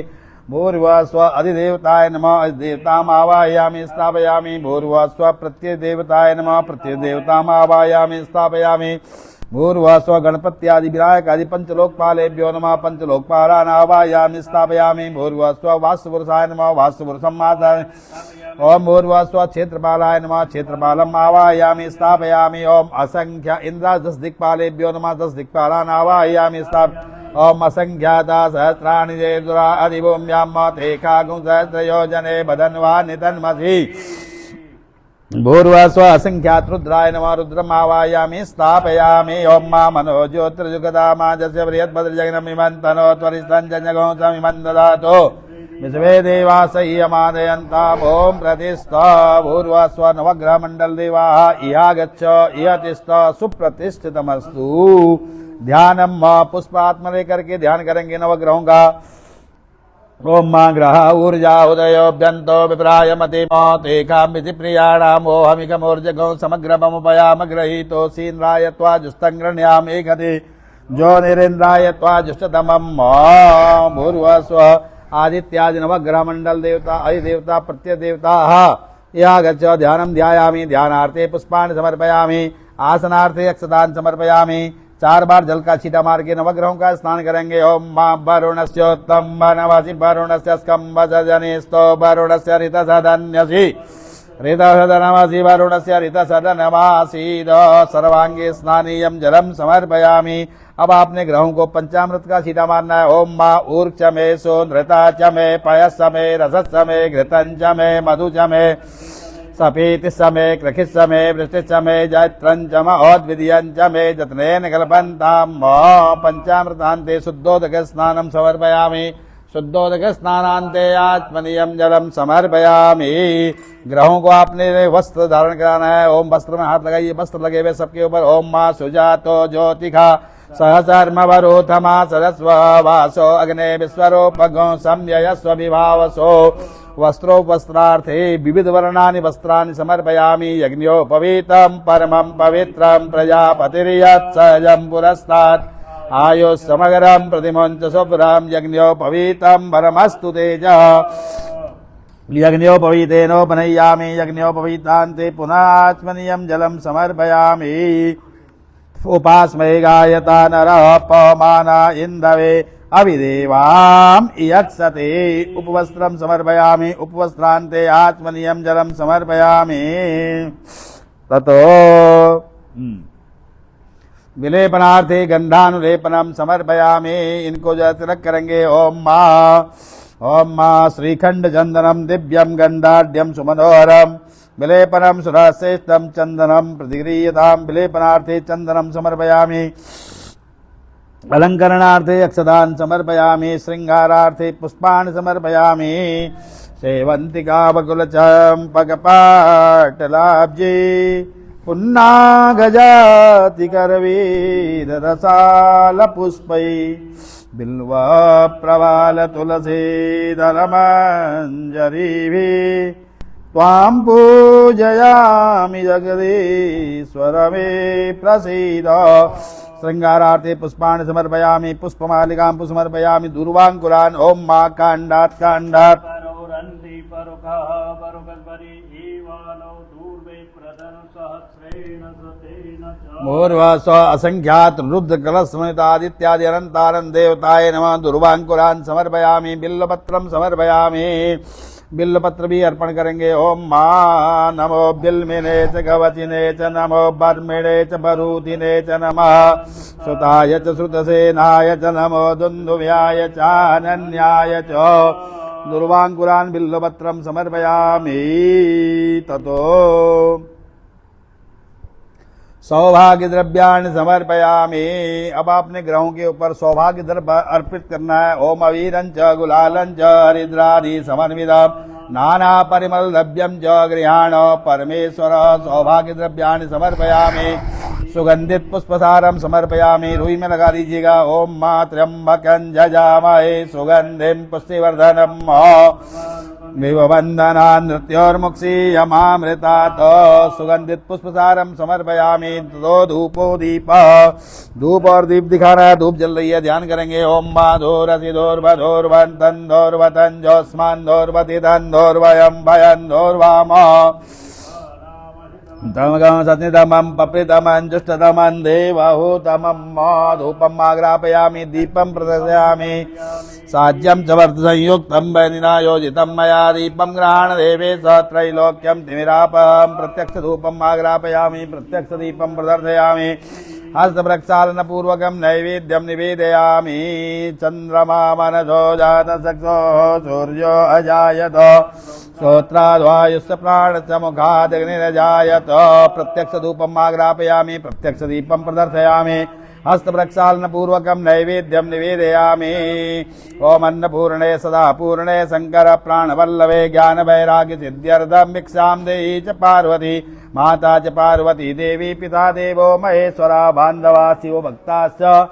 Speaker 1: भूर्वस्व अधिदेवताय नमः अधिदेवताम् आवाहयामि स्थापयामि भूर्वस्व प्रत्ययदेवताय नमः प्रत्ययदेवताम् आवाहयामि स्थापयामि भूर्वस्व गणपत्यादि विनायकादि पंचलोकपालेभ्यो नमः पंचलोकपालान् आवाहयामि स्थापयामि भूर्वस्व वास्तुपुरुषाय नमः वास्तुपुरुषम् आवाहयामि ओम भूर्वस्व क्षेत्रपालाय नमः क्षेत्रपालम् आवाहयामि स्थापयामि ओम असंख्य इंद्र 10 दिक्पालेभ्यो नमः 10 दिक्पालान् आवाहयामि ओम असंख्याता सहस्राणि जयदुरा अधिभूम्यां तेकागुं सहस्रयोजने बदन्वा नितन्मसि भूर्वस्व असंख्यात रुद्राय नमः रुद्रम् आवाहयामि स्थापयामि ओम मा मनोज्योतिर्जुगदा माजस्य बृहत्पतिर्जगन्मिमन्तनो त्वरिष्ठं जगो समिमं ददातु विश्वे देवासह्यमादयन्ताम् ओम प्रतिष्ठा भूर्वस्व नवग्रहमण्डल देवाः इहागच्छ इहतिष्ठ सुप्रतिष्ठितमस्तु ध्यानम पुष्पात्मने करके ध्यान करेंगे नवग्रहों का ओम मां ग्रह ऊर्जा उदयोभ्यंतो विप्राय मति मौतेकां विधि प्रियाणाम ओहमिकमोर्जगौ समग्रममुपयाम ग्रहीतो सीन्द्राय त्वा जुस्तंग्रण्याम एकति जो निरेन्द्राय त्वा जुष्टतमम् भूर्वस्व आदित्यादि नवग्रह मंडल देवता अधिदेवता प्रत्यय देवता या गच्छ ध्यानं ध्यायामि ध्यानार्थे पुष्पाणि समर्पयामि आसनार्थे अक्षतान् समर्पयामि 4 बार जल का छींटा मार के नवग्रहों का स्नान करेंगे ओम मां वरुणस्योत्तम वनवासी वरुणस्य स्कम्भजनेस्तो वरुणस्य ऋतसदन्यसि ऋतसदनमसि वरुणस्य ऋतसदनमासीद सर्वांगे स्नानीयं जलम समर्पयामि। अब आपने ग्रहों को पंचामृत का छींटा मारना है। ओम मां ऊर्च मे सोनृता च मे पयस मे रसस मे घृतं च मे मधु च मे सपीति समय कृखित समय वृष्टि समय जयत्रं च महोद्विदीयं च मे जत्नेन कल्पन्तां पंचामृतान्ते शुद्धोदक स्नानं समर्पयामि। शुद्धोदक स्नानान्ते आत्मनीयं जलम समर्पयामि। ग्रहों को आपने वस्त्र धारण कराना है। ओम वस्त्र में हाथ लगाइए, वस्त्र लगे हुए सबके ऊपर। ओम मां सुजातो ज्योतिखा सहचर्मवरोधमा सरस्व वासो अग्ने विश्वरूपगो संयस्व विभावसो वस्त्रोपस्त्रार्थे विविध वर्णानि वस्त्राणि समर्पयामि। यज्ञोपवीतं परमं पवित्रं प्रजापतिर्यत्सहजं पुरस्तात् आयुः समग्रं प्रतिमञ्च शुभ्रं यज्ञोपवीतं परमस्तु तेजः। यज्ञोपवीतेनोपनय्यामि यज्ञोपवीतान्ते पुनः आत्मनीयं जलं समर्पयामि। उपास्महे गायता नरः पवमाना इन्दवे अभिदेवाम् इयत्सते। उपवस्त्रं समर्पयामि उपवस्त्रान्ते आत्मनीयं जलं समर्पयामि। ततो विलेपनार्थे गंधानुलेपनम समर्पयामि। इनको जो तिलक करेंगे। ओम मां श्रीखंड चंदनम दिव्यम गंधाढ्यम सुमनोहरम विलेपनम सुरश्रेष्ठम चंदनम प्रतिगृह्यताम। विलेपनार्थे चंदनम समर्पयामि। अलंकरणार्थे अक्षतान् समर्पयामि। श्रृंगारार्थे पुष्पाणि समर्पयामि। सेवंतिका बकुलचंपकपाटलाब्जे पुन्नागजाति करवीररसालपुष्पै बिल्व प्रवाल तुलसी दलमञ्जरीभिः त्वां पूजयामि जगदीश्वर मे प्रसीद। श्रृंगारार्थे पुष्पाणि समर्पयामि। पुष्पमालिकां समर्पयामि। दूर्वाङ्कुरान् ओम मां काण्डात् काण्डात् मूर्वस्व असंख्यात रुद्र कलशमितादित्यादि अनंतानंद देवताय नमः। दुर्वांकुरान् समर्पयामि। बिल्वपत्रम समर्पयामि। बिल्वपत्र भी अर्पण करेंगे। ओम मा नमो बिल्मिने च गवचिने च नमो बर्मिणे च बरूदिने च नमः। सुताय च श्रुतसेनाय च नमो दुन्दुभ्याय च अनन्याय च। दुर्वांकुरान् बिल्वपत्रम समर्पयामि। ततो सौभाग्य द्रव्याणि समर्पयामि। अब आपने ग्रहों के ऊपर सौभाग्य द्रव्य अर्पित करना है। ओम अवीरं च गुलालं च हरिद्रादि समन्वितम् नाना परिमल द्रव्यं च गृहाण परमेश्वर। सौभाग्य द्रव्याणि समर्पयामि। सुगंधित पुष्पसारम समर्पयामि। रुई में लगा दीजिएगा। ओम मा त्र्यंबकं जजामहे सुगंधिं पुष्टिवर्धनम् विववंदना नृत्योर्मुक्षीयमामृतात्। सुगंधित पुष्पसारम समर्पयामि। तो धूपो दीप धूप और दीप दिखाना है। धूप जल रही है, ध्यान करेंगे। ओम माधोरसिधोर्वधोर्वंतन धोर्वतन जोस्मान धोर्वति धन धोर्वयम भयन धोर्वाम तमगम सत्नितमं पप्रितमं जुष्टतमं देवहूतमं धूपम् आग्रापयामि। दीपं प्रदर्शयामि। साज्यं च वर्धसंयुक्तं वैनिनायोजितं मया दीपं गृहाण देवे स त्रैलोक्यं तिमिरापं। प्रत्यक्ष धूपम् आग्रापयामि। प्रत्यक्ष दीपं प्रदर्शयामि। हस्त प्रक्षालन पूर्वकं नैवेद्यं निवेदयामि। चंद्रमा मनसो जात सक्षो सूर्यो अजायत श्रोत्राद्वायुस्य प्राणश्च मुखादग्निरजायत। प्रत्यक्ष धूपम् आग्रापयामि। प्रत्यक्ष दीपं प्रदर्शयामि। हस्त प्रक्षालन पूर्वकं नैवेद्यं निवेदयामि। ओम अन्नपूर्णे सदा पूर्णे शंकर प्राणवल्लभे ज्ञान वैराग्य सिद्ध्यर्थं भिक्षां देहि च पार्वती माता च पार्वती देवी पिता देवो महेश्वरा बान्धवा शिवो भक्ताश्च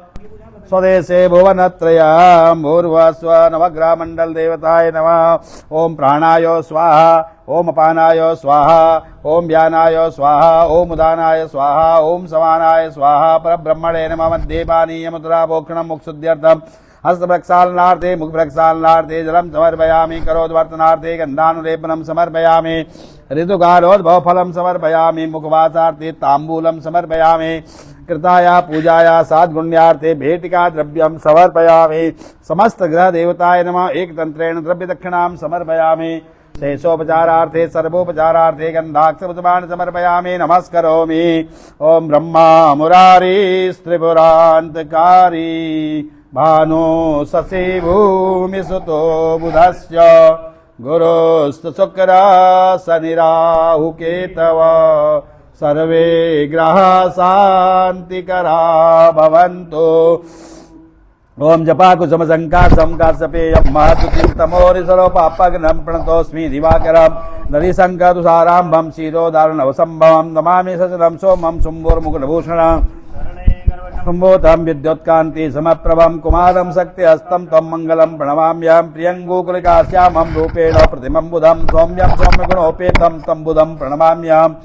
Speaker 1: स्वदेशे भुवनत्रयम्। भूर्भुवस्व नवग्रह मंडल देवताय नमः। ओम प्राणाय स्वाहा। ओम अपानाय स्वाहा। ओम व्यानाय स्वाहा। ओम उदानाय स्वाहा। ओम समानाय स्वाहा। परब्रह्मणे नमः। मध्ये पानीय मुद्रा भोक्षणं मुक्षुद्ध्यर्थम्। हस्त प्रक्षालनार्थे मुख प्रक्षालनार्थे जलम समर्पयामि। करोद्वर्तनार्थे गन्धानुलेपनं समर्पयामि। ऋतुकालोद्भव फलं समर्पयामि। मुखवासार्थे ताम्बूलं समर्पयामि। कृताया पूजाया साद्गुण्यार्थे भेटिका द्रव्यं समर्पयामि। समस्त ग्रह देवताय नमः। एक तंत्रेण द्रव्य दक्षिणां समर्पयामि। शेषोपचारार्थे सर्वोपचारार्थे गन्धाक्षपुष्पाणि समर्पयामि। नमस्करोमि। ओम ब्रह्मा मुरारी त्रिपुरान्तकारी भानु शशि भूमि सुतो बुधस्य गुरुस्तु शुक्र शनि राहु केतव सर्वे ग्रह शांतिकरा भवन्तु। ओम जपा कुसुम संकाशम काश्यपेयं महतुचित्तमोरिसरो पापग्नं प्रणतोऽस्मि दिवाकरं नरिशङ्कतुषाराम्भं क्षीरोदारणवसम्भवं नमामि सचलं सोमं शुम्भोर्मुकुटभूषणम् सम्भूतं विद्युत्कान्ति समप्रभं कुमारं शक्तिहस्तं त्वं मङ्गलं प्रणमाम्यहं। प्रियङ्गुकुलिकाश्यामं रूपेण प्रतिमं बुधं सौम्यं सौम्यगुणोपेतं तं बुधं प्रणमाम्यहम्।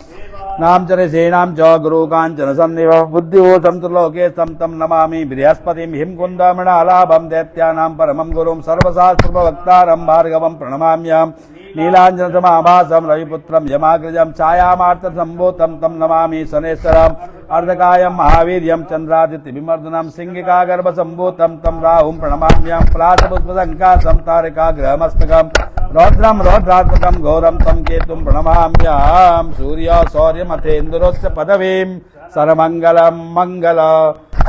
Speaker 1: नाम चरिसेनां च गुरु काञ्चन सन्निभं बुद्धिभूतं त्रिलोके तं नमामि। बृहस्पतिं हिमकुन्दमृणालाभं दैत्यानां परमं गुरुं सर्वशास्त्रप्रवक्तारं भार्गवं प्रणमाम्यहम्। नीलाञ्जनसमाभासं रविपुत्रं यमाग्रजं छायामार्तसम्भूतं तं नमामि। शनेश्वरम् अर्धकायं महावीर्यं चन्द्रादित्यविमर्दनं सिंहिकागर्भसम्भूतं तं राहुं प्रणमाम्यहं। पलाशपुष्पसङ्काशं तारकाग्रहमस्तकं रौद्रं रौद्रात्मकं घोरं तं केतुं प्रणमाम्यहं। सूर्य शौर्यमथेन्दुरोच्च पदवीं सर्वमङ्गलं मङ्गल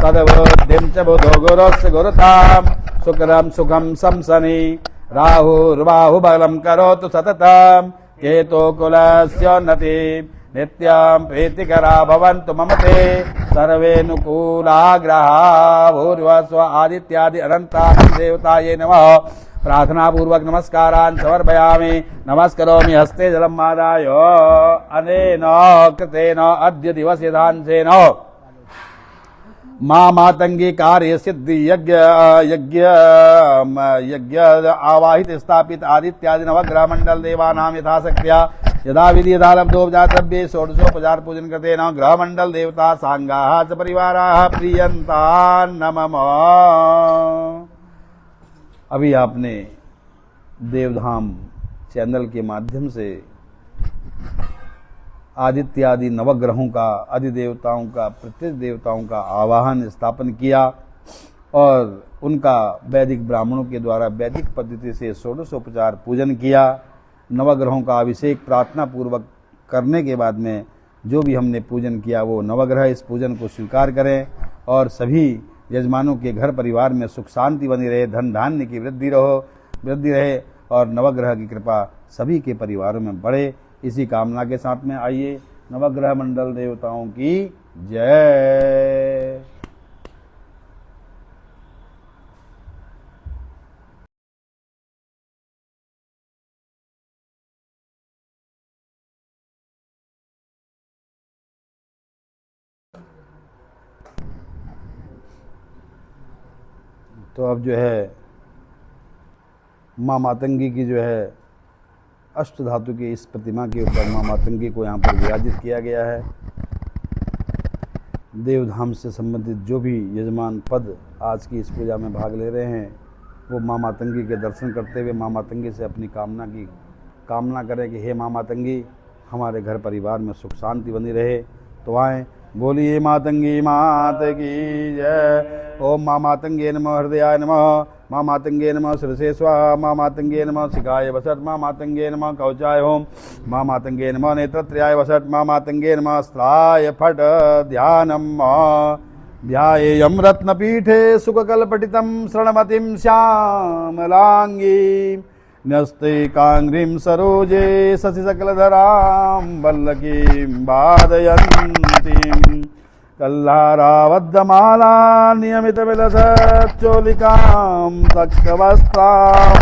Speaker 1: सद्बुद्धिं च बुधो गुरोश्च गुरुतां शुक्रं सुखं संसनि राहुर्बाहुबलं करोतु सततं केतो कुलस्योन्नति नित्यं प्रीतिकरा भवन्तु मम ते सर्वेऽनुकूला ग्रहा। भूर्भुवस्व आदित्यादि अनन्तानां देवताये नमः। प्रार्थना पूर्वक नमस्कारान् समर्पयामि। नमस्करोमि। हस्ते जलम् आदाय अनेन कृतेन अद्य दिवसेधांसेन मां मातंगी कार्य सिद्धि यज्ञ आवाहित स्थापित आदित्यादि नवग्रह मंडल देवानां यथाशक्त्या यदा विधि यथा लब्धोपजातव्ये षोडशोपचार पूजन करते न ग्रह मंडल देवता सांगाः च परिवाराः प्रियन्तान् नमः। अभी आपने देवधाम चैनल के माध्यम से आदित्यादि नवग्रहों का, अधिदेवताओं का, प्रत्येक देवताओं का आवाहन स्थापन किया और उनका वैदिक ब्राह्मणों के द्वारा वैदिक पद्धति से षोडशोपचार पूजन किया। नवग्रहों का अभिषेक प्रार्थना पूर्वक करने के बाद में जो भी हमने पूजन किया वो नवग्रह इस पूजन को स्वीकार करें और सभी यजमानों के घर परिवार में सुख शांति बनी रहे, धन धान्य की वृद्धि रहे और नवग्रह की कृपा सभी के परिवारों में बढ़े। इसी कामना के साथ में आइए नवग्रह मंडल देवताओं की जय। तो अब जो है माँ मातंगी की जो है अष्ट धातु की इस प्रतिमा के ऊपर माँ मातंगी को यहाँ पर विराजित किया गया है। देवधाम से संबंधित जो भी यजमान पद आज की इस पूजा में भाग ले रहे हैं वो माँ मातंगी के दर्शन करते हुए माँ मातंगी से अपनी कामना करें कि हे माँ मातंगी हमारे घर परिवार में सुख शांति बनी रहे। तो आएँ, बोलिए मातंगी मात की जय। ओम माँ मातंगे नमः हृदयाय नमः, माँ मातंगे नमः शिरसे स्वाहा, माँ मातंगे नमः शिखाय वसट, माँ मातंगे नमः कवचाय होम, माँ मातंगे नमः नेत्रत्रयाय वसट, माँ मातंगे नमः अस्त्राय फट ध्यानम ध्यायेयं रत्नपीठे सुखकल्पटितं शरणमतिं श्यामलांगी न्यस्ते कांग्रीं सरोजे शशिशकलधरां वल्लकीं वादयन्तीं कल्हारावद्धमाला नियमितविलसच्चोलिकां तक्तवस्त्रां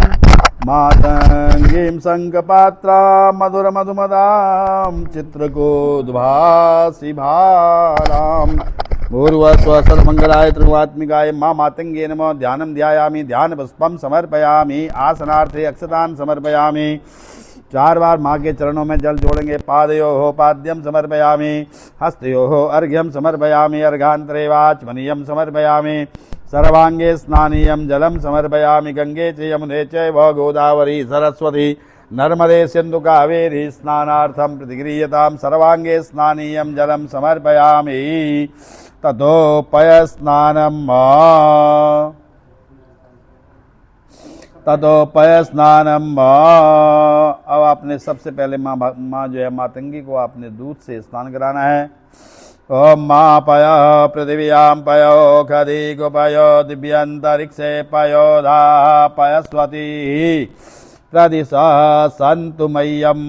Speaker 1: मातङ्गीं शङ्खपात्रां मधुरमधुमदां चित्रकोद्भासिभाराम् भूर्वस्वसर्वमङ्गलाय त्रिवात्मिकाय माँ मातंगे नमः। ध्यानं ध्यायामि, ध्यान पुष्पं समर्पयामि, आसनार्थे अक्षतान् समर्पयामि। 4 बार माँ के चरणों में जल जोड़ेंगे। पादयोः पाद्यं समर्पयामि, हस्तयोः अर्घ्यं समर्पयामि, अर्घान्तरे वाचमनीयं समर्पयामि, सर्वांगे स्नानीयं जलं समर्पयामि। गंगे च यमुने चैव गोदावरी सरस्वती नर्मदे सिन्धु कावेरी स्नानार्थं प्रतिगृह्यतां। सर्वांगे स्नानीयं जलं समर्पयामि। ततोपयस्नानं अब आपने सबसे पहले माँ जो है मातंगी को आपने दूध से स्नान कराना है। ओम माँ पय पृथिव्यां पयो खदी गोपयो दिव्यंतरिक्षे पयोधा पयस्वती प्रदिशा सन्तु मह्यं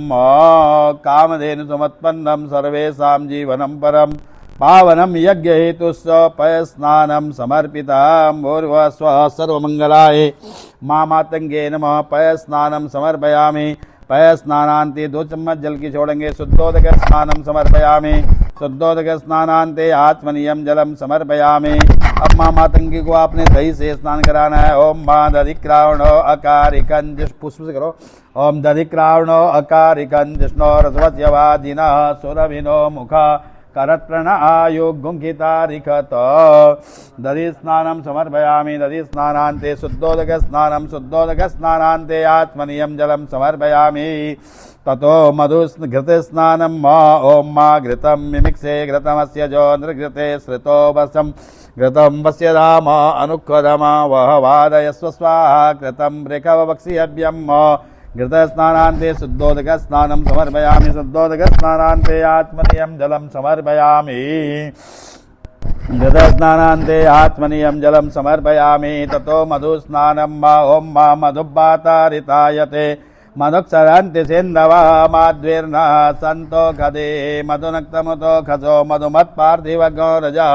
Speaker 1: कामधेनु समुत्पन्नं सर्वेषां जीवनं परं पावनं यज्ञहेतुश्च पयस्नानं समर्पितं। भूर्भुवस्व सर्वमङ्गलाय माँ मातंगे नमः। पयस्नानं समर्पयामि। पयस्नानान्ते 2 चम्मच जल की छोड़ेंगे। शुद्धोदक स्नानं समर्पयामि। शुद्धोदक स्नानान्ते आचमनीयं जलं समर्पयामि। अब माँ मातंगी को आपने दही से स्नान कराना है। ओम माँ दधिक्रावणो अकारिकं पुष्प से करो। ओम दधिक्रावणो अकारिकं जिष्णो रसवत्यवादिनः सुरभिनो मुखा करत्रण आयोगुंखितारिखत दधि स्नानं समर्पयामि। दधि स्नानान्ते शुद्धोदक स्नानं शुद्धोदक स्नानान्ते आत्मनीयं जलं समर्पयामि। ततो मधुघृत स्नानं ओम माँ घृतं मिमिक्षे घृतमस्य जो नृघृते श्रितो वशं घृतं वस्य धाम अनुक्खदम वह वादयस्व स्वाहा कृतं वृषभवक्षिहव्यं घृत स्नानान्ते शुद्धोदक स्नानं समर्पयामि। शुद्धोदक स्नानान्ते आत्मनीयं जलं समर्पयामि। घृत स्नानान्ते आत्मनीयं जलं समर्पयामि। ततो मधु स्नानं ओम माँ मधुब्बातारितायते मधुक्षरन्ति सिन्धवः माध्वीर्न सन्तो खदे मधुनक्तमुतो खसो मधुमत्पार्थिवगौरजः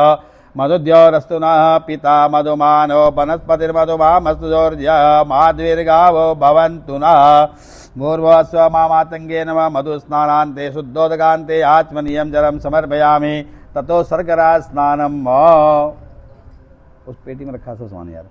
Speaker 1: मधुद्योरस्तु नः पिता मधुमानो वनस्पतिर्मधुमामस्तु जोर्ज्यः माध्वीर्गावो भवन्तु नः। भूर्भुवस्व माँ मातंगे नमः। मधुस्नानान्ते शुद्धोदकान्ते आचमनीयं जलं समर्पयामि। ततो शर्करा स्नानं उस पेटी में रखा सामान यार।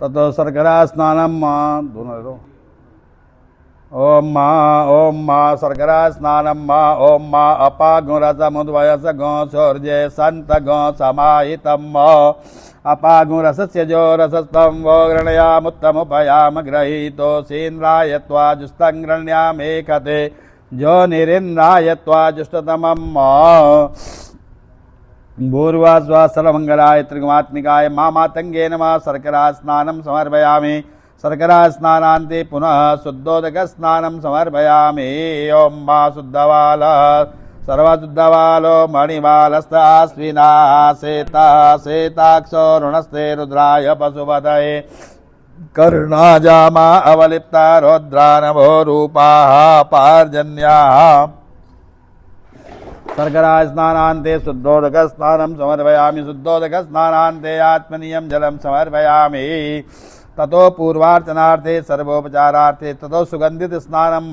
Speaker 1: ततो शर्करा स्नानं दोनों दो ओम मा शर्करा स्नानम मा ओम मा अपागुरसमुद्वयस गो शौर्ये संत गो समाहितम अपागुरसस्य जो रसस्तं वो गृणयामुत्तमुपयाम गृहीतो सेन्द्राय त्वाजुस्तं गृण्यामेकते जो निरिन्द्राय त्वाजुष्टतमम् भूर्वा सर्वमंगलाय त्रिगुणात्मिकाय मामातंगे नमः शर्करा स्नानं समर्पयामि शर्करा स्नानान्ते पुनः शुद्धोदक स्नानं समर्पयामि ओम मा शुद्धवाल सर्वशुद्धवालो मणिमालस्तास्विना श्वेताक्षो ऋणस्ते रुद्राय पशुपतये कर्णाजामा अवलिप्ता रौद्रा नभो रूपाः पार्जन्याः शर्करा स्नानान्ते शुद्धोदक स्नानं समर्पयामि शुद्धोदक स्नानान्ते आत्मनीयं जलं समर्पयामि ततो पूर्वार्चनार्थे सर्वोपचारार्थे ततो सुगंधित स्नानं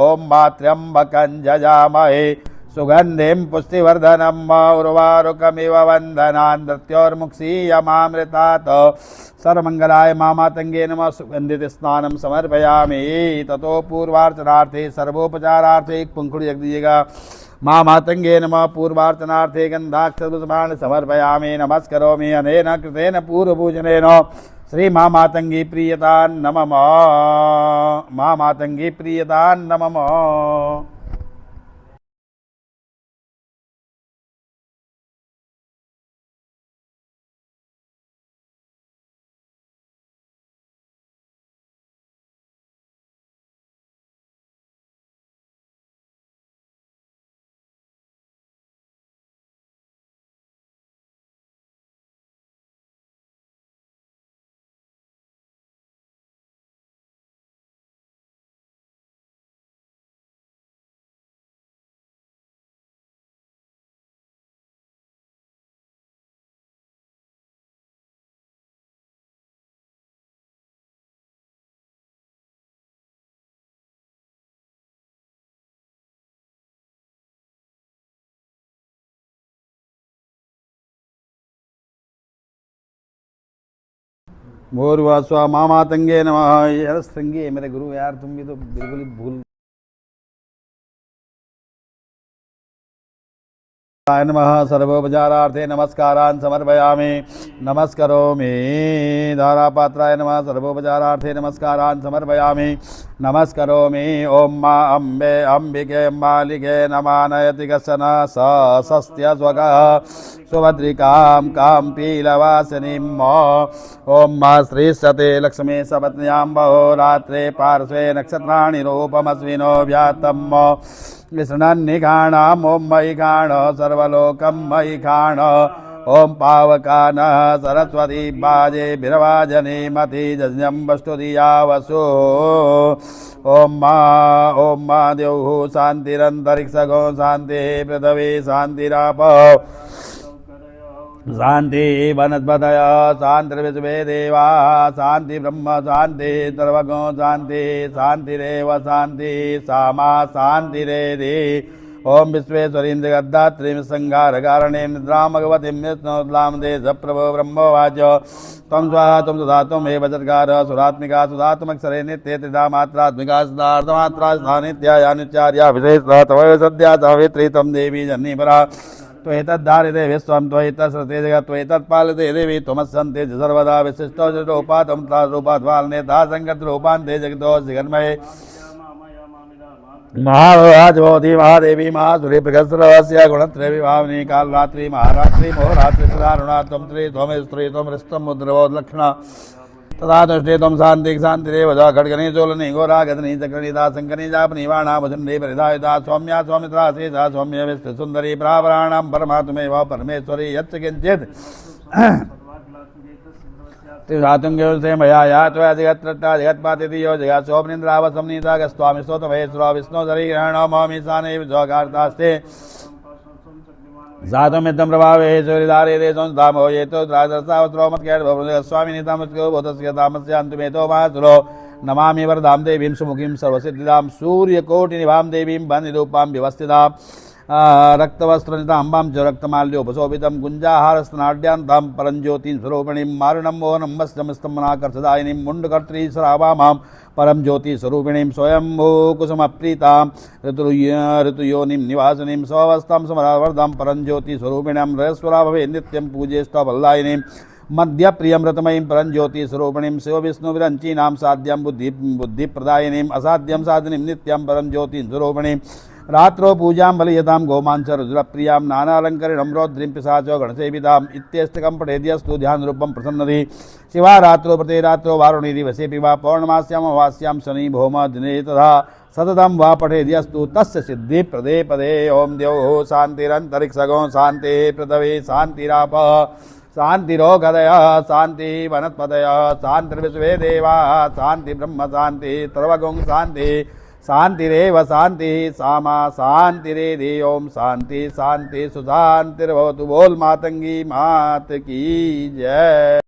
Speaker 1: ओम मा त्र्यंबकं जजामहे सुगंधिं पुष्टिवर्धनं उर्वारुकमिव वन्दनान् नृत्योर्मुक्षीयमामृतात् सर्वमंगलाय मामातंगे नमः सुगंधित स्नानं समर्पयामि ततो पूर्वार्चनार्थे सर्वोपचारार्थे एक पंखुड़ी रख दीजिएगा मामातंगे नमः पूर्वार्चनार्थे गंधाक्षरपुष्पाणि समर्पयामि नमस्करोमि अनेन कृतेन पूर्वपूजनेन श्री मामातंगी प्रियतान् नमः मामातंगी प्रियतान् नमः। भूर्वा स्व मामातंगे नमः। यार श्रृंगी मेरे गुरु यार, तुम भी तो बिल्कुल ही भूल। नमः सर्वोपचारार्थे नमस्कारान् समर्पयामि नमस्करोमि धारापात्राय नमः सर्वोपचारार्थे नमस्कारान् समर्पयामि नमस्करोमि ओम मा अम्बे अम्बिके मालिके नमानयति कशन सस्त्य स्वगः सुभद्रिकां कां पीलवासिनीं ओम मा श्रीशते लक्ष्मी सपत्न्यां बहोरात्रे पार्श्वे नक्षत्राणि रूपमस्विनो व्यातं विष्णन्निघाणाम् ओम मयि घाण सर्वलोकं मयि घाण ओम पावकान सरस्वती बाजे बिरवाजने मति जज्ञं वस्तुधिया वसु ओम मा द्यौः शान्तिरन्तरिक्षगो शान्तिः पृथिवी शान्तिराप शांति वनस्पतय शांतिर्विश्वे देवा शांति ब्रह्म शांति सर्वगो शांति शांतिरेव शांति सामा शांतिरेधि ओम विश्वेश्वरीं जगद्धात्रीं संहारकारणीं निद्रां भगवतीं विष्णुद्लां देश प्रभो ब्रह्मवाच त्वं स्वाहा त्वं सुधा त्वमेव जद्गार सुरात्मिका सुधात्मक्षरे नित्ये त्रिधा मात्रात्मिका सुधार्थमात्रा नित्याया नित्यार्या विशेषतः तवैव सद्या सावित्री त्वं देवी जन्नीपरा त्वैतद्धारिते विश्वं त्वैतश्रुते जगत् त्वैतत्पालिते देवी त्वमस्सन्ते सर्वदा विशिष्टो जटोपातं तारूपाध्वालनेता सङ्गतरूपान्ते जगतो शिखन्मये महाभवाजभवती महादेवी महासुरी प्रगस्रवस्य गुणत्रय विभावनी कालरात्रि महारात्रि मोहरात्रि सदारुणा त्वं त्रि त्वं स्त्री त्वं ऋष्टं मुद्रवोल्लक्षणा तथा तुष्टे त्वं शान्तिः शान्तिरेव च खड्गनी चोलनी घोरागतनी चक्रनीता शङ्कनी जापनी वाणा भुजन्डी परिधायिता सौम्या सौमित्रा शेषा सौम्य विष्णुसुन्दरी प्रावराणां परमात्मेव परमेश्वरी यच्च किञ्चित् त्रिधातुं मया या त्वया जगत्त्रट्टा जगत्पातिथि यो जगत् सोपनिन्द्रावसंनीता गस्वामि स्तोत्रमहेश्वरो विष्णुधरीग्रहणो मौमीशाने विजोगार्तास्ते साधुमिद्धं प्रभावे सूर्यधारे देशं धामो ये तो राजरसावस्त्रो मत्कैर्भवस्वामिनि तामस्को बोधस्य तामस्य अन्तमेतो महासुरो नमामि वरदां देवीं सुमुखीं सर्वसिद्धिदां सूर्यकोटिनिभां देवीं वन्दिरूपां व्यवस्थितां रक्तवस्त्रनिताम्बां च रक्तमाल्योपशोभितं गुञ्जाहारस्तनाढ्यान्तां परञ्ज्योतिं स्वरूपिणीं मारुणं मोहनं मस्तमस्तमनाकर्षदायिनीं मुण्डकर्त्री शरावामां परम ज्योति स्वरूपिणीं स्वयंभू कुसुमप्रीतां ऋतुयोनिं निवासिनीं स्वावस्थां समरावर्धां परम ज्योति स्वरूपिणीं रजस्वरा भवे नित्यं पूजेष्टवल्लायिनीं मध्य प्रियमृतमयीं परञ्ज्योति स्वरूपिणीं शिव विष्णु विरञ्चीनां साध्यं बुद्धिप्रदायिनीं असाध्यं साधिनीं नित्यं परञ्ज्योतिं स्वरूपिणीं रात्रो पूजां बलियतां गोमांस रुद्रप्रियां नानालङ्करिणं रौद्रीं पिशाचो गणसेविताम् इत्यष्टकं पठेद्यस्तु ध्यानरूपं प्रसन्नति शिवा रात्रो प्रते रात्रो वारुणी दिवसेऽपि वा पौर्णमास्याम् अमावास्यां शनि भौम दिने तथा सततं वा पठेद्यस्तु तस्य सिद्धि पदे पदे ओम द्यौः शान्तिरन्तरिक्षगो शान्तिः पृथिवी शान्तिरापः शांतिरोगदय शांति वनस्पतय शांतिर्विश्वे देवा शांति ब्रह्म शांति सर्वगुं शांति शांतिरेव शांति सामा शांतिरेधि ओम शांति शांति सुशांतिर्भवतु। बोल मातंगी मात की जय।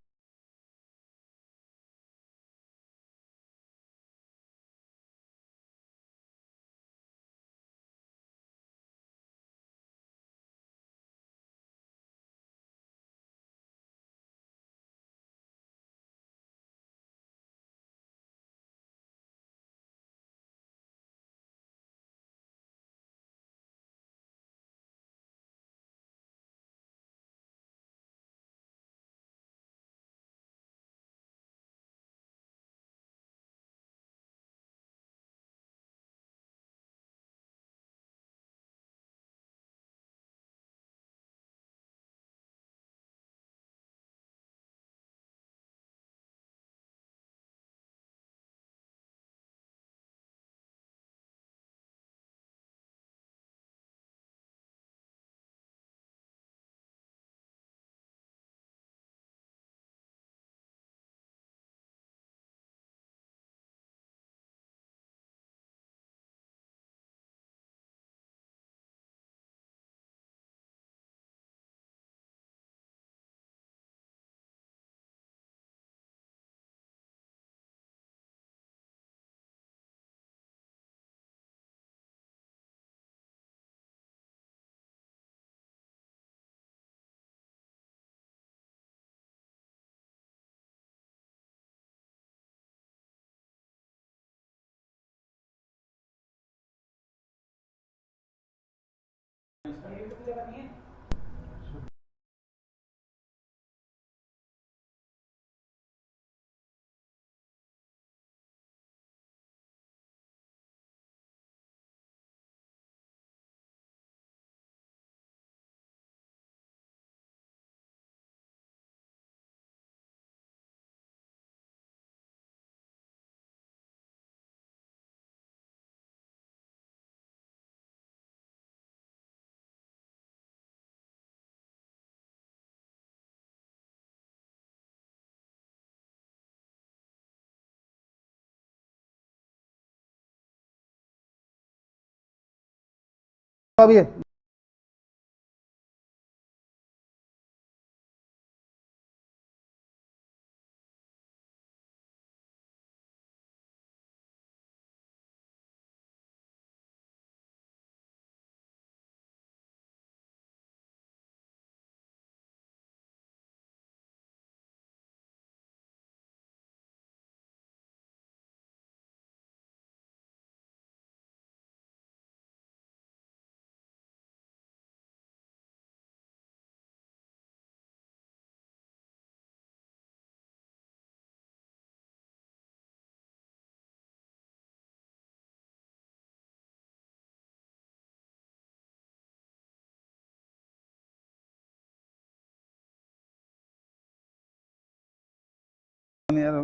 Speaker 1: अभी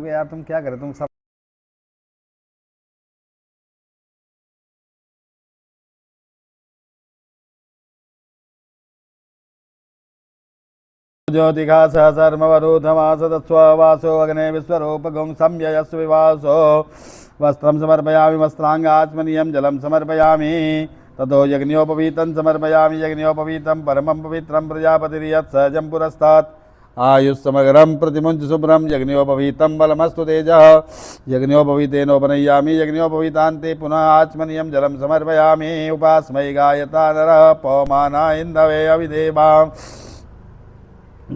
Speaker 1: यार तुम क्या करे तुम सब ज्योतिका सहसर्मवरूधमासदस्ववासो अग्ने विश्वरूपगुं संययस्व विवासो वस्त्रं समर्पयामि वस्त्राङ्गाचमनीयं जलं समर्पयामि ततो यज्ञोपवीतं समर्पयामि यज्ञोपवीतं परमं पवित्रं प्रजापतिर्यत् सहजं पुरस्तात् आयुष्समग्रम प्रतिमुंच शुभ्रम यज्ञोपवीतम बलमस्तु तेजः यज्ञोपवीतेनोपनय्यामि यज्ञोपवीतान्ते पुनः आचमनीयं जलम समर्पयामि उपास्मै गायता नरः पवमाना इन्दवे अविदेवा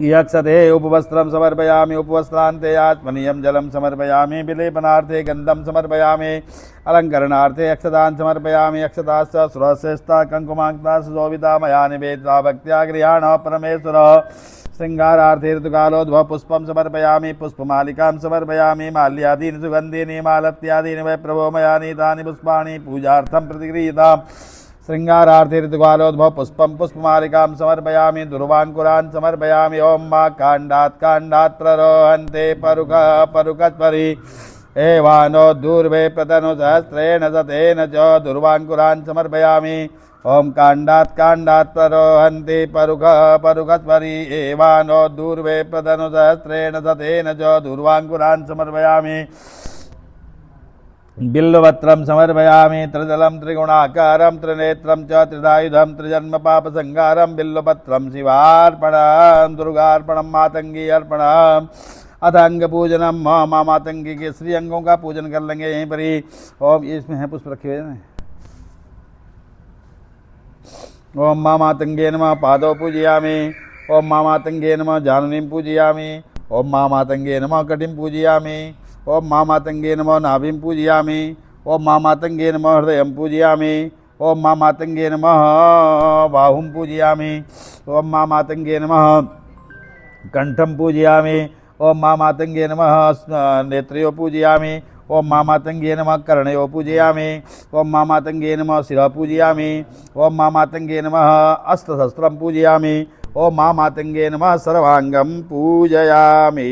Speaker 1: यक्षते उपवस्त्रं समर्पयामि उपवस्त्रान्ते आत्मनीयं जलं समर्पयामि विलेपनार्थे गन्धं समर्पयामि अलङ्करणार्थे अक्षतान् समर्पयामि अक्षताश्च सुरश्रेष्ठा कङ्कुमाङ्क्ता सुशोभिता मया निवेदिता भक्त्या गृहाण परमेश्वरः श्रृङ्गारार्थे ऋतुकालोद्भव पुष्पं समर्पयामि पुष्पमालिकां समर्पयामि माल्यादीनि सुगन्धीनि मालत्यादीनि वै प्रभो मया नीतानि पुष्पाणि पूजार्थं प्रतिगृहीताम् श्रृंगारार्थे ऋतुकालोद्भव पुष्पं पुष्पमालिकां समर्पयामि दुर्वाङ्कुरान् समर्पयामि ओं मा काण्डात् प्ररोहन्ते परुकत्परि एवानो दूर्वे प्रतनु सहस्रेण सतेन च दुर्वाङ्कुरान् समर्पयामि ओं काण्डात् प्ररोहन्ते परुकत्परि एवानो दूर्वे प्रतनु सहस्रेण सतेन च दुर्वाङ्कुरान् समर्पयामि बिल्वपत्रं समर्पयामि त्रिदलं त्रिगुणाकारं त्रिनेत्रं च त्रिधायुधं त्रिजन्म पापसंहारं बिल्वपत्रं शिवार्पणं दुर्गार्पणं मातंगी अर्पणम अथ अंग पूजनम माँ मातंगी के श्री अंगों का पूजन कर लेंगे यहीं पर ही। ओम इसमें है पुष्प रखे हुए हैं। ओम माँ मातंगे नमः पादौ पूजयामि ओम माँ मातंगे नमः जानुनीं पूजयामि ओम माँ मातंगे नमः कटिं पूजयामि ओम माँ मातंगे नमः नाभिं पूजयामि ओम माँ मातंगे नमः हृदयं पूजयामि ओम माँ मातंगे नमः बाहुं पूजयामि ओम माँ मातंगे नमः कंठं पूजयामि ओम माँ मातंगे नमः नेत्रयो पूजयामि ओम माँ मातंगे नमः कर्णयो पूजयामि ओम माँ मातंगे नमः शिरः पूजयामि ओम माँ मातंगे नमः अस्त्रशस्त्रं पूजयामि ओम माँ मातंगे नमः सर्वांगं पूजयामि।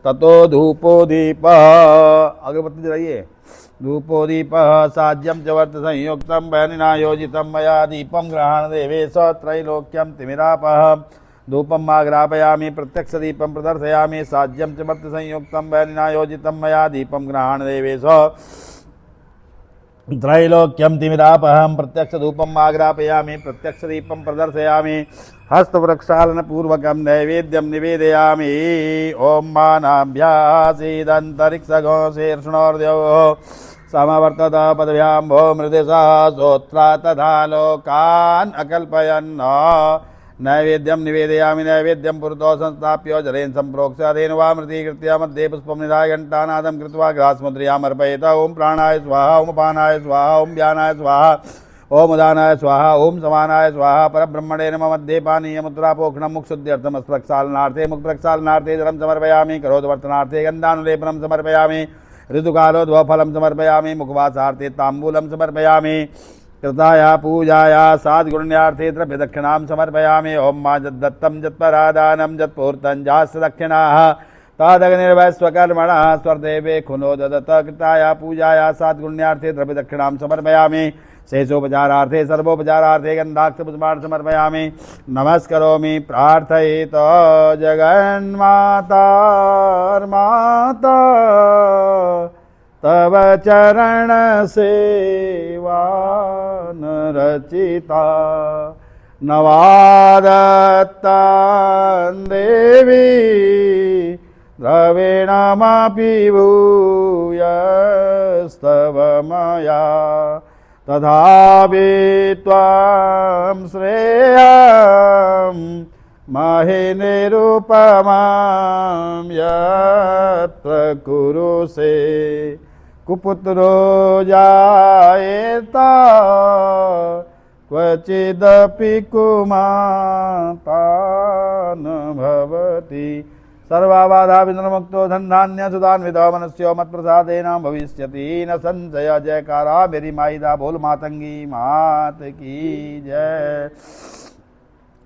Speaker 1: ततो धूपो दीप अगरबत्ती जलाइए धूपो दीप साज्यम च वर्त संयुक्तं बहनिना योजितं मया दीपं ग्रहाण देवेश त्रैलोक्यं तिमिरापः धूपं आग्रापयामि प्रत्यक्ष दीपं प्रदर्शयामि साज्यं च वर्त संयुक्तं बहनिना योजितं मया दीपं ग्रहाण देवेश त्रैलोक्यं तिमिरापहं प्रत्यक्ष धूपम् आग्रापयामि प्रत्यक्ष दीपं प्रदर्शयामि हस्तप्रक्षालनपूर्वकं नैवेद्यं निवेदयामि। ओम मानाभ्यासीदन्तरिक्षगो शीर्षणोर्द्यौ समवर्तत पदभ्यां भो मृदिशः सोत्रा तथा लोकान् अकल्पयन् नैवेद्यं निवेदयामि नैवेद्यं पुरतो संस्थाप्य जलेन सम्प्रोक्ष्य अधेन वा मृतीकृत्य मध्ये पुष्पं निधाय घण्टानादं कृत्वा ग्रासमुद्र्याम् अर्पयेत ओम प्राणाय स्वाहा ओम अपानाय स्वाहा ओम व्यानाय स्वाहा ओम उदानाय स्वाहा ओम समानाय स्वाहा परब्रह्मणे नमः मध्ये पानीयमुद्रापोषणं मुखशुद्ध्यर्थं प्रक्षालनार्थे मुखप्रक्षालनार्थे जलं समर्पयामि करोदवर्तनार्थे गन्धानुलेपनं समर्पयामि ऋतुकालोद्भवफलं समर्पयामि मुखवासार्थे ताम्बूलं समर्पयामि कृताया पूजाया साद्गुण्यार्थे द्रव्यदक्षिणां समर्पयामि ओम मा यद्दत्तं यत्परादानं यत्पूर्तं जास्य दक्षिणाः तादग्निर्वैश्वकर्मणः स्वर्देवे खुनो ददत कृताया पूजाया साद्गुण्यार्थे द्रव्यदक्षिणां समर्पयामि शेषोपचारार्थे सर्वोपचारार्थे गन्धाक्षपुष्पाणि समर्पयामि नमस्करोमि प्रार्थयेत जगन्माता तव चरण सेवा रचिता नवादत्तां देवी द्रविणमपि भूयस्तव मया तथापि त्वां श्रेयं महि निरुपमां यत्र कुरुषे कुपुत्रो जायेता क्वचिदपि कुमाता न भवति सर्वाबाधा विघ्नमुक्तो धनधान्य सुधान्वितो मनस्यो मत्प्रसादेन भविष्यति न संशय। जयकारा मेरी माईदा बोल मातंगी मात की जय।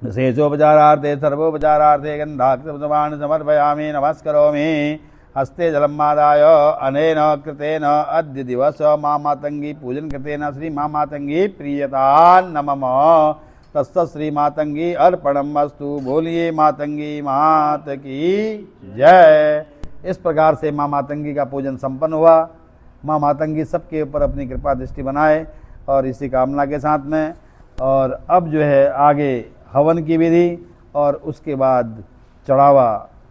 Speaker 1: शेषोपचारार्थे सर्वोपचारार्थे गन्धाक्षपुष्पाणि समर्पयामि नमस्करोमि हस्ते जलमादाय अनेन कृतेन अद्य दिवस माँ मातंगी पूजन कृतेन श्री माँ मातंगी प्रियतां नमः तस्य श्री मातंगी अर्पणमस्तु। बोलिए मातंगी मात की जय। इस प्रकार से माँ मातंगी का पूजन संपन्न हुआ। माँ मातंगी सबके ऊपर अपनी कृपा दृष्टि बनाए और इसी कामना के साथ में। और अब जो है आगे हवन की विधि और उसके बाद चढ़ावा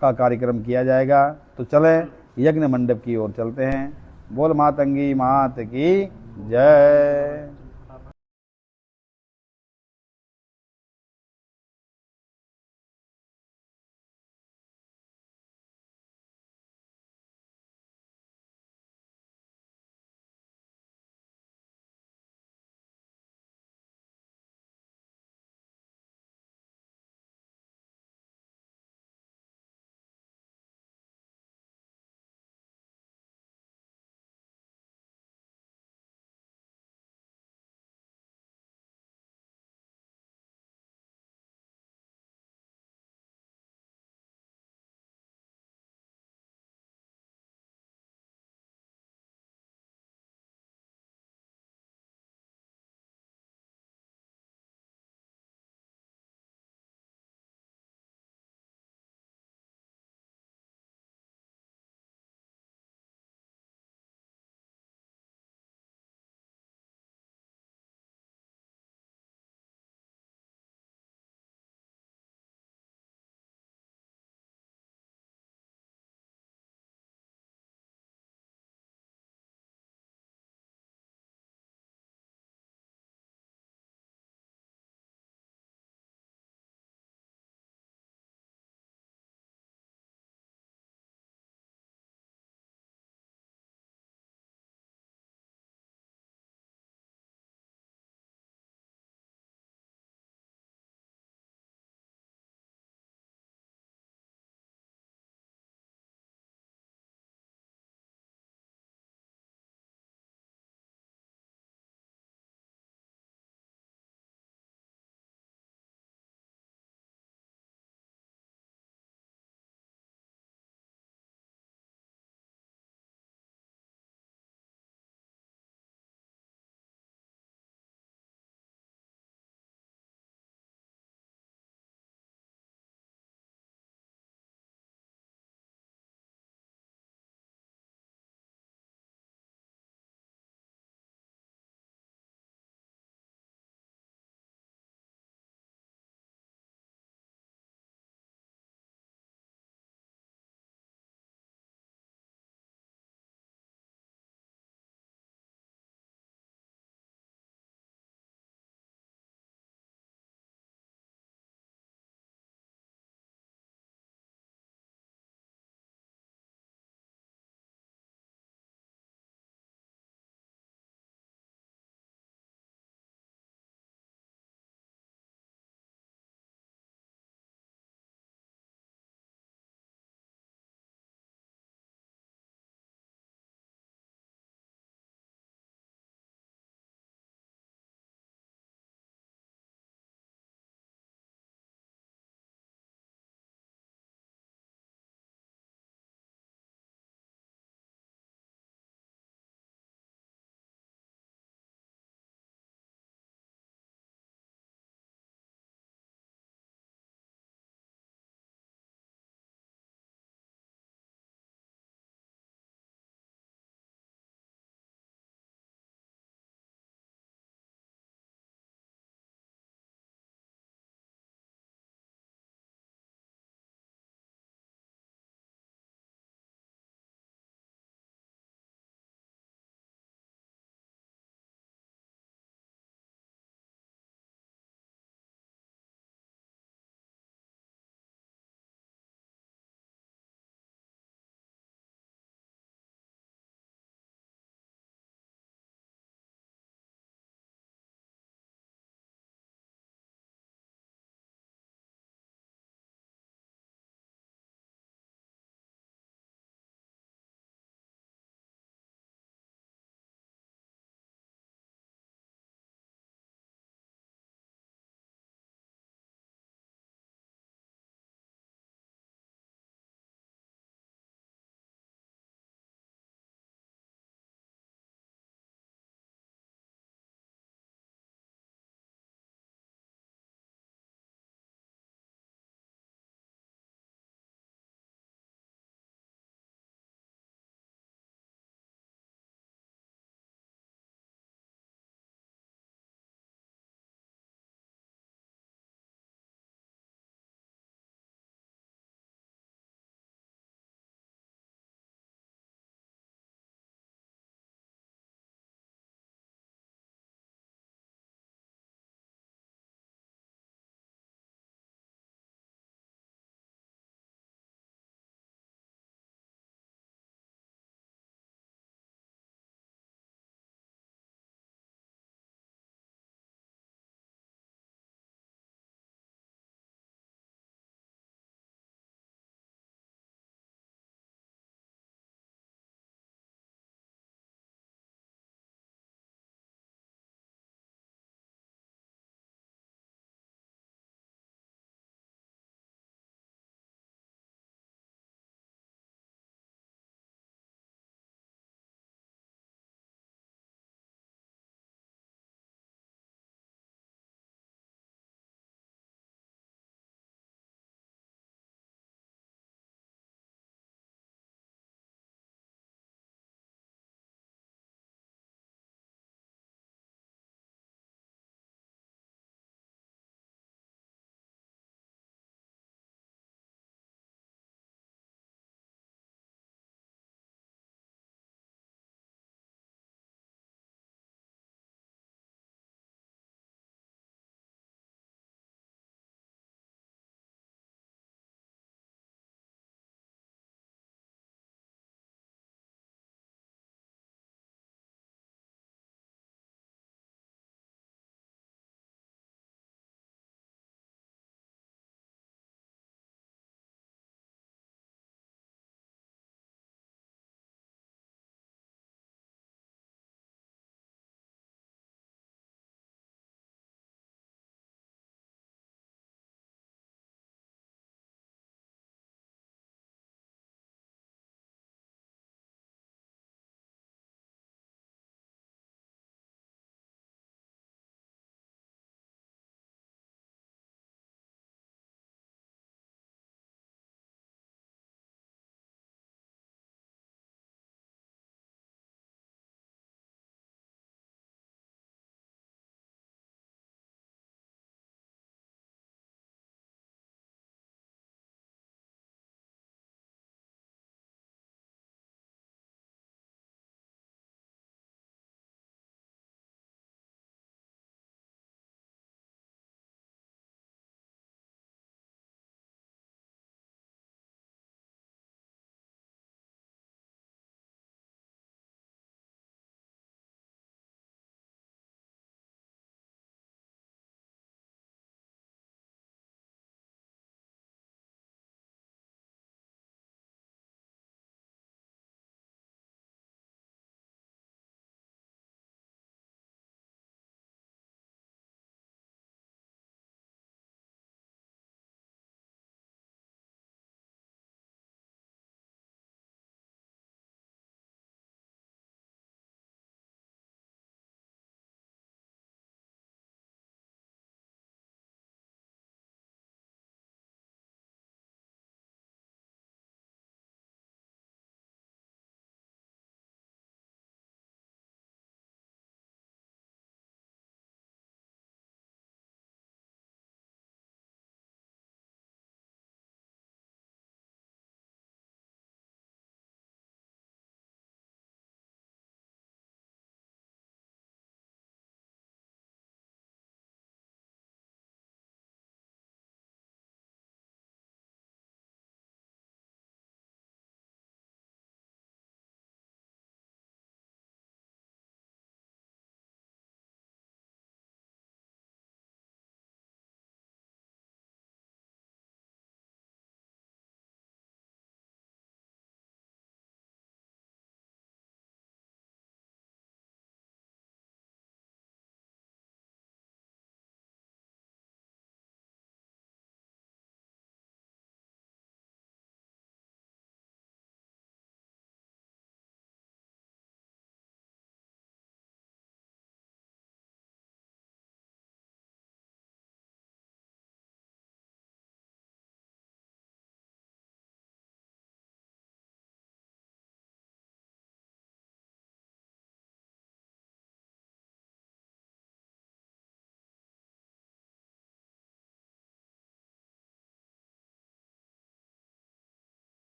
Speaker 1: का कार्यक्रम किया जाएगा। तो चलें यज्ञ मंडप की ओर चलते हैं। बोल मातंगी मात की जय।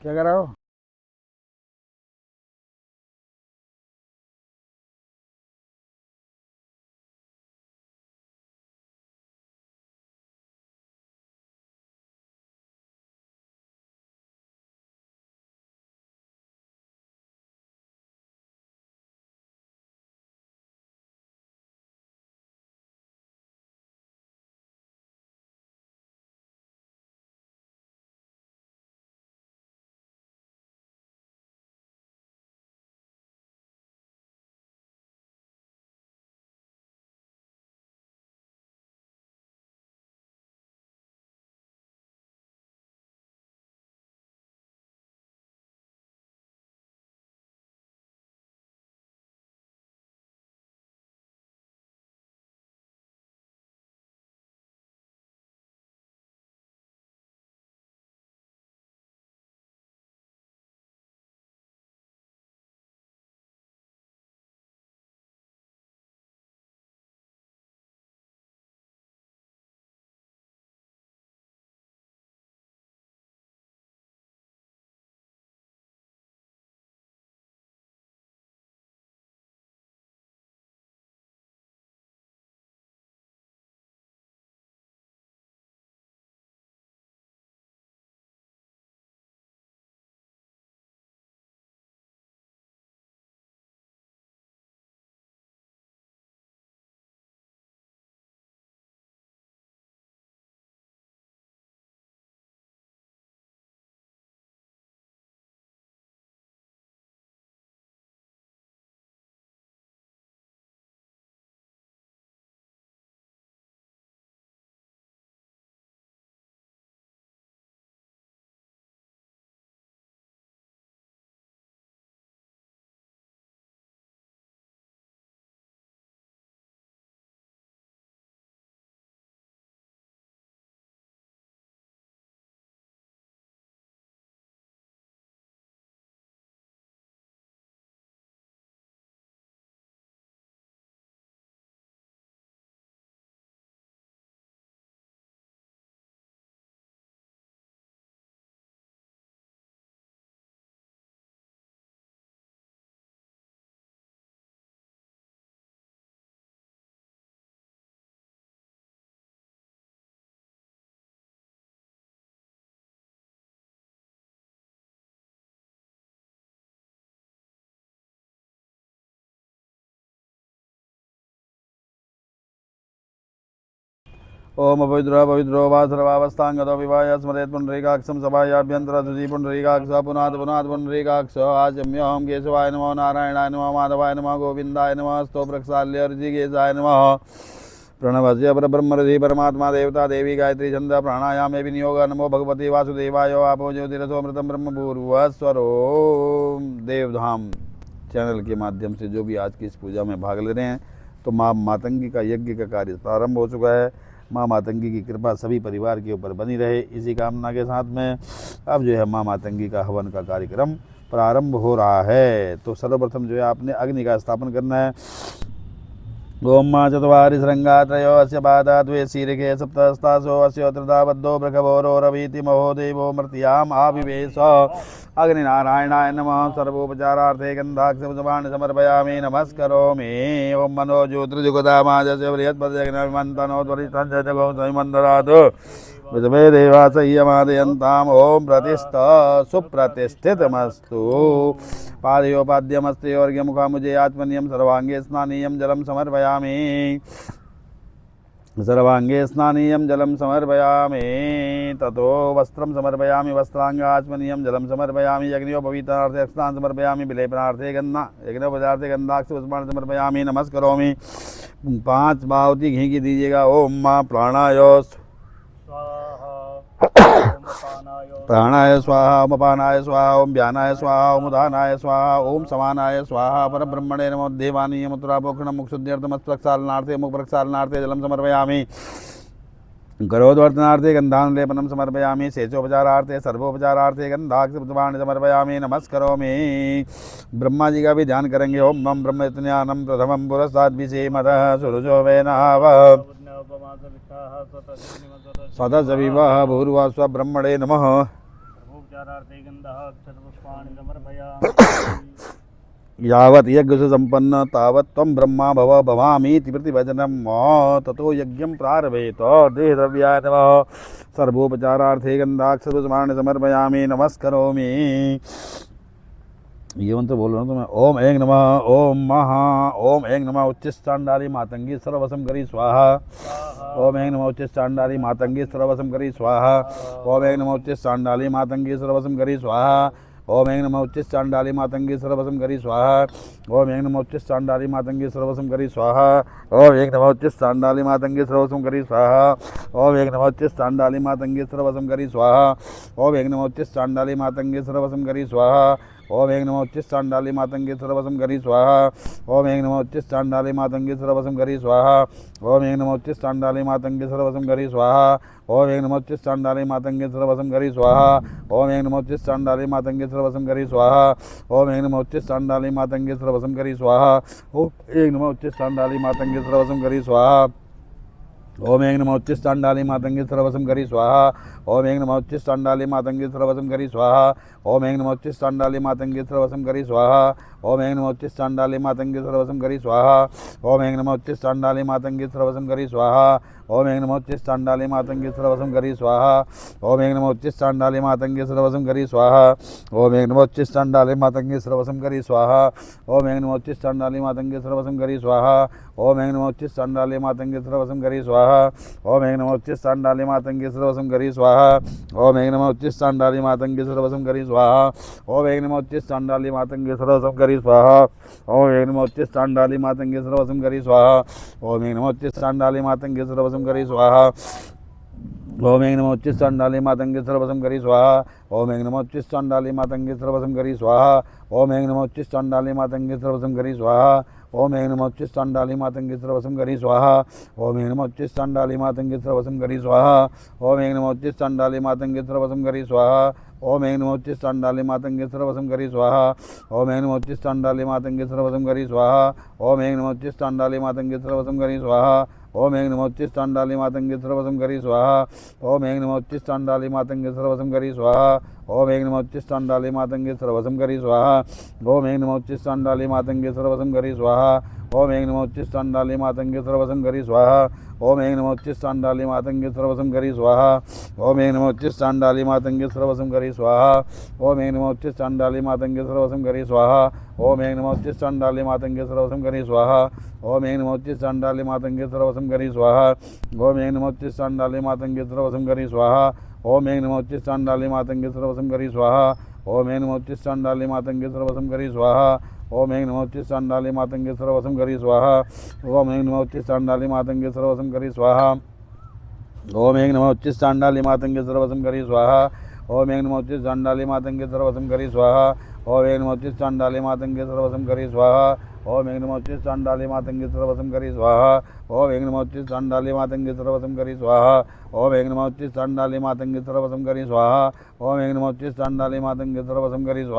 Speaker 2: क्या कर रहा हो?
Speaker 1: ओम पविद्रो पविद्रो वा सर्वावस्थांगतो विवाय स्मरेत् पुंडरीकाक्षं सभायाभ्यन्तरसुजी पुंडरीकाक्ष पुनाद पुनाद पुंडरीकाक्ष आचम्यहं केशवाय नमः नारायणाय नमः माधवाय नमः गोविन्दाय नमः स्तोत्रक्षाल्य ऋषिकेशाय नमः प्रणवस्य परब्रह्मऋषि परमात्मा देवता देवी गायत्री छंद प्राणायामे विनियोग नमो भगवते वासुदेवाय आपो ज्योतिरसोमृतम ब्रह्म पूर्वस्वरो देवधाम चैनल के माध्यम से जो भी आज की इस पूजा में भाग ले रहे हैं तो माँ मातंगी का यज्ञ का कार्य प्रारंभ हो चुका है। माँ मातंगी की कृपा सभी परिवार के ऊपर बनी रहे, इसी कामना के साथ में अब जो है माँ मातंगी का हवन का कार्यक्रम प्रारंभ हो रहा है। तो सर्वप्रथम जो है आपने अग्नि का स्थापन करना है। ओम मा चत्वारि श्रृंगा त्रयो अस्य पादा द्वे शीर्षे सप्तस्तासो अस्य त्रिधाबद्धो बृखभोरो रवीति महो देवो मर्त्याम् आविवेश। अग्निनारायणाय नमः। सर्वोपचारार्थे गन्धाक्षपुष्पाणि समर्पयामि नमस्करोमि। ओम मनो ज्योतिर्जुगदामाजस्य बृहस्पतिर्गणमन्तनोद्वरिष्ठं च जगो संमन्दरात् विद्मे देवासह्यमादयन्ताम्। ओम प्रतिष्ठ सुप्रतिष्ठितमस्तु। पादयोपाद्यमस्त्योर्घ्यमुखामुजे आत्मनियं सर्वांगे स्नानीयं जलं समर्पयामि। सर्वांगे स्नानीयं जलं समर्पयामि। ततो वस्त्रं समर्पयामि। वस्त्रांगाचमनीयं जलं समर्पयामि। यज्ञोपवीतार्थे स्नानं समर्पयामि। विलेपनार्थे यज्ञोपचारार्थे गन्धाक्षपुष्पाणि समर्पयामि। नमस्करोमि। 5 बावती घी की दीजिएगा। ओम मां प्राणाय प्राणाय स्वाहा। ओम अपानाय स्वाहा। ओम व्यानाय स्वाहा। ओम उदानाय स्वाहा। ओम समानाय स्वाहा। परब्रह्मणे नमो। देवानीय मुद्रापोक्षणं मुक्षुद्ध्यर्थमस्प्रक्षालनार्थे मुखप्रक्षालनार्थे जलं समर्पयामि। गरोद्वर्तनार्थे गन्धानुलेपनं समर्पयामि। शेषोपचारार्थे सर्वोपचारार्थे गन्धाक्षपुष्पाणि समर्पयामि। नमस्करोमि। ब्रह्मा जी का भी ध्यान करेंगे। ओम मम ब्रह्मज्ञानं प्रथमं पुरस्ताद्भिषेमतः सुरुजो वे नाव सदसविवः भूर्भुवः स्वः ब्रह्मणे नमः।
Speaker 2: सर्वोपचारार्थे गन्धः अक्षतपुष्पाणि समर्पयामि।
Speaker 1: यावत् यज्ञ संपन्न तावत् त्वं ब्रह्मा भव भवामीति प्रतिवचनं ततो यज्ञं प्रारभेत देहद्रव्याय नमः सर्वोपचारार्थे गन्धाक्षतपुष्पाणि समर्पयामि नमस्करोमि। ये मंत्र बोल रहा हूँ तो मैं ओम ऐं नमः ओम महा ओम ऐं नमः उच्चिष्टांडाली मातंगी सर्वसम करी स्वाहा ओम ऐं नमः उच्चिष्टांडाली मातंगी सर्वसम करी स्वाहा ओम ऐं नमः उच्चिष्टांडाली मातंगी सर्वसम करी स्वाहा ओम ऐं नमः उच्चिष्टांडाली मातंगी सर्वसम करी स्वाहा ओम ऐं नमः उच्चिष्टांडाली मातंगी सर्वसम करी स्वाहा ओम ऐं नमः उच्चिष्टांडाली मातंगी सर्वसम करी स्वाहा ओम ऐं नमः उच्चिष्टांडाली मातंगी सर्वसम करी स्वाहा ओम ऐं नमः उच्चिष्टांडाली मातंगी सर्वसम करी स्वाहा ओम ऐं नमः उच्चिष्टांडाली मातंगी सर्वसम करी स्वाहा ओम ऐं नमः उच्चिष्टांडाली मातंगी सर्वसम करी स्वाहा ओम ऐं नमः उच्चिष्टांडाली मातंगी सर्वसम करी स्वाहा ओम ऐं नमः उच्चिष्टांडाली मातंगी सर्वसम करी स्वाहा ओम ऐं नमः उच्चिष्टांडाली मातंगी सर्वसम करी स्वाहा ओम ऐं नमः उच्चिष्टांडाली मातंगी सर्वसम करी स्वाहा ओम ऐं नमः उच्चिष्टांडाली मातंगी सर्वसम करी स्वाहा ओम ऐं नमः उच्चिष्टांडाली मातंगी सर्वसम करी स्वाहा ओम ऐं नमः उच्चिष्टांडाली मातंगी सर्वसम करी स्वाहा ओम ऐं नमः उच्चिष्टांडाली मातंगी सर्वसम करी स्वाहा ओम ऐं नमः उच्चिष्टांडाली मातंगी सर्वसम करी स्वाहा ओम ऐं नमः उच्चिष्टांडाली मातंगी सर्वसम करी स्वाहा ओम ऐं नमः उच्चिष्टांडाली मातंगी सर्वसम करी स्वाहा ओम ऐं नमः उच्चिष्टांडाली मातंगी सर्वसम करी स्वाहा ओम ऐं नमः उच्चिष्टांडाली मातंगी सर्वसम करी स्वाहा ओम ऐं नमः उच्चिष्टांडाली मातंगी सर्वसम करी स्वाहा ओम ऐं नमः उच्चिष्टांडाली मातंगी सर्वसम करी स्वाहा ओम ऐं नमः उच्चिष्टांडाली मातंगी सर्वसम करी स्वाहा ओम ऐं नमः उच्चिष्टांडाली मातंगी सर्वसम करी स्वाहा ओम ऐं नमः उच्चिष्टांडाली मातंगी सर्वसम करी स्वाहा ओम ऐं नमः उच्चिष्टांडाली मातंगी सर्वसम करी स्वाहा ओम ऐं नमः उच्चिष्टांडाली मातंगी सर्वसम करी स्वाहा ओम ऐं नमः उच्चिष्टांडाली मातंगी सर्वसम करी स्वाहा ओम ऐं नमः उच्चिष्टांडाली मातंगी सर्वसम करी स्वाहा ओम ऐं नमः उच्चिष्टांडाली मातंगी सर्वसम करी स्वाहा ओम ऐं नमः उच्चिष्टांडाली मातंगी सर्वसम करी स्वाहा ओम ऐं नमः उच्चिष्टांडाली मातंगी सर्वसम करी स्वाहा ओम ऐं नमः उच्चिष्टांडाली मातंगी सर्वसम करी स्वाहा ओम ऐं नमः उच्चिष्टांडाली मातंगी सर्वसम करी स्वाहा ओम ऐं नमः उच्चिष्टांडाली मातंगी सर्वसम करी स्वाहा ओम ऐं नमः उच्चिष्टांडाली मातंगी सर्वसम करी स्वाहा ओम ऐं नमः उच्चिष्टांडाली मातंगी सर्वसम करी स्वाहा ओम ऐं नमः उच्चिष्टांडाली मातंगी सर्वसम करी स्वाहा ओम ऐं नमः उच्चिष्टांडाली मातंगी सर्वसम करी स्वाहा ओम ऐं नमः उच्चिष्टांडाली मातंगी सर्वसम करी स्वाहा ओम ऐं नमः उच्चिष्टांडाली मातंगी सर्वसम करी स्वाहा ओम ऐं नमः उच्चिष्टांडाली मातंगी सर्वसम करी स्वाहा ओम ऐं नमः उच्चिष्टांडाली मातंगी सर्वसम करी स्वाहा ओम ऐं नमः उच्चिष्टांडाली मातंगी सर्वसम करी स्वाहा ओम ऐं नमः उच्चिष्टांडाली मातंगी सर्वसम करी स्वाहा ओम ऐं नमः उच्चिष्टांडाली मातंगी सर्वसम करी स्वाहा ओम ऐं नमः उच्चिष्टांडाली मातंगी सर्वसम करी स्वाहा ओम ऐं नमः उच्चिष्टांडाली मातंगी सर्वसम करी स्वाहा ओम ऐं नमः उच्चिष्टांडाली मातंगी सर्वसम करी स्वाहा ओम ऐं नमः उच्चिष्टांडाली मातंगी सर्वसम करी स्वाहा ओम ऐं नमः उच्चिष्टांडाली मातंगी सर्वसम करी स्वाहा ओम ऐं नमः उच्चिष्टांडाली मातंगी सर्वसम करी स्वाहा ओम ऐं नमः उच्चिष्टांडाली मातंगी सर्वसम करी स्वाहा ओम ऐं नमः उच्चिष्टांडाली मातंगी सर्वसम करी स्वाहा ओम ऐं नमः उच्चिष्टांडाली मातंगी सर्वसम करी स्वाहा ओम ऐं नमः उच्चिष्टांडाली मातंगी सर्वसम करी स्वाहा ओम ऐं नमः उच्चिष्टांडाली मातंगी सर्वसम करी स्वाहा ओम ऐं नमः उच्चिष्टांडाली मातंगी सर्वसम करी स्वाहा ओम ऐं नमः उच्चिष्टांडाली मातंगी सर्वसम करी स्वाहा ओम ऐं नमः उच्चिष्टांडाली मातंगी सर्वसम करी स्वाहा ओम ऐं नमः उच्चिष्टांडाली मातंगी सर्वसम करी स्वाहा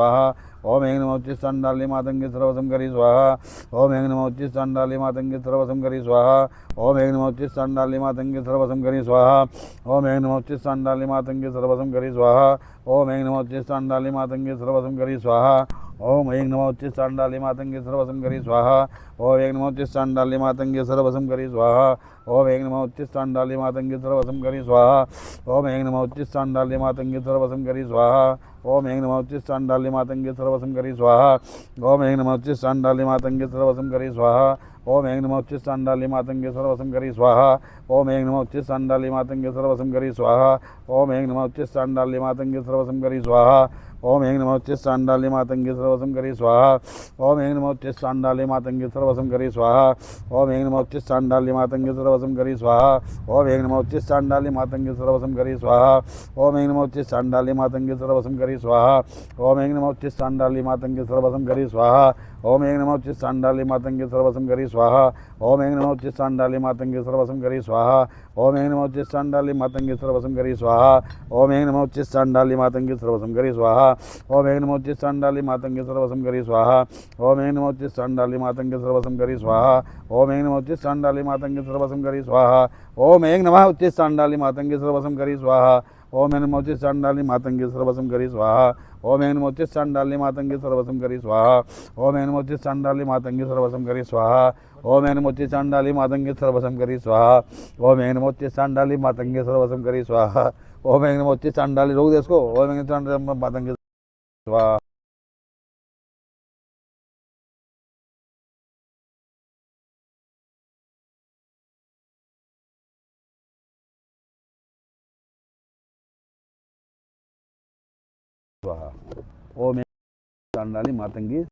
Speaker 1: ओम ऐं नमः उच्चिष्टांडाली मातंगी सर्वसम करी स्वाहा ओम ऐं नमः उच्चिष्टांडाली मातंगी सर्वसम करी स्वाहा ओम ऐं नमः उच्चिष्टांडाली मातंगी सर्वसम करी स्वाहा ओम ऐं नमः उच्चिष्टांडाली मातंगी सर्वसम करी स्वाहा ओम ऐं नमः उच्चिष्टांडाली मातंगी सर्वसम करी स्वाहा ओम ऐं नमः उच्चिष्टांडाली मातंगी सर्वसम करी स्वाहा ओम ऐं नमः उच्चिष्टांडाली मातंगी सर्वसम करी स्वाहा ओम ऐं नमः उच्चिष्टांडाली मातंगी सर्वसम करी स्वाहा ओम ऐं नमः उच्चिष्टांडाली मातंगी सर्वसम करी स्वाहा ओम ऐं नमः उच्चिष्टांडाली मातंगी सर्वसम करी स्वाहा ओम ऐं नमः उच्चिष्टांडाली मातंगी सर्वसम करी स्वाहा ओम ऐं नमः उच्चिष्टांडाली मातंगी सर्वसम करी स्वाहा ओम ऐं नमः उच्चिष्टांडाली मातंगी सर्वसम करी स्वाहा ओम ऐं नमः उच्चिष्टांडाली मातंगी सर्वसम करी स्वाहा ओम ऐं नमः उच्चिष्टांडाली मातंगी सर्वसम करी स्वाहा ओम ऐं नमः उच्चिष्टांडाली मातंगी सर्वसम करी स्वाहा ओम ऐं नमः उच्चिष्टांडाली मातंगी सर्वसम करी स्वाहा ओम ऐं नमः उच्चिष्टांडाली मातंगी सर्वसम करी स्वाहा ओम ऐं नमः उच्चिष्टांडाली मातंगी सर्वसम करी स्वाहा ओम ऐं नमः उच्चिष्टांडाली मातंगी सर्वसम करी स्वाहा ओम ऐं नमः उच्चिष्टांडाली मातंगी सर्वसम करी स्वाहा ओम ऐं नमः उच्चिष्टांडाली मातंगी सर्वसम करी स्वाहा ओम ऐं नमः उच्चिष्टांडाली मातंगी सर्वसम करी स्वाहा ओम ऐं नमः उच्चिष्टांडाली मातंगी सर्वसम करी स्वाहा ओम ऐं नमः उच्चिष्टांडाली मातंगी सर्वसम करी स्वाहा ओम हेनमोचित चांडाली मातंगी सर्वसम करी स्वाहा। ओम हेनमोचित चांडाली मातंगी सर्वसम करी स्वाहा। ओम हेनमोचित चांडाली मातंगी सर्वसम करी स्वाहा। ओम हेनमोचित चांडाली मातंगी सर्वसम करी स्वाहा। ओम हेनमोचित चांडाली मातंगी सर्वसम करी स्वाहा। ओम हेनमोचित चांडाली, रोक दे इसको। ओम हेनमोचित चांडाली मातंगी स्वाहा। स्वाहा। ओम चांडाली मातंगी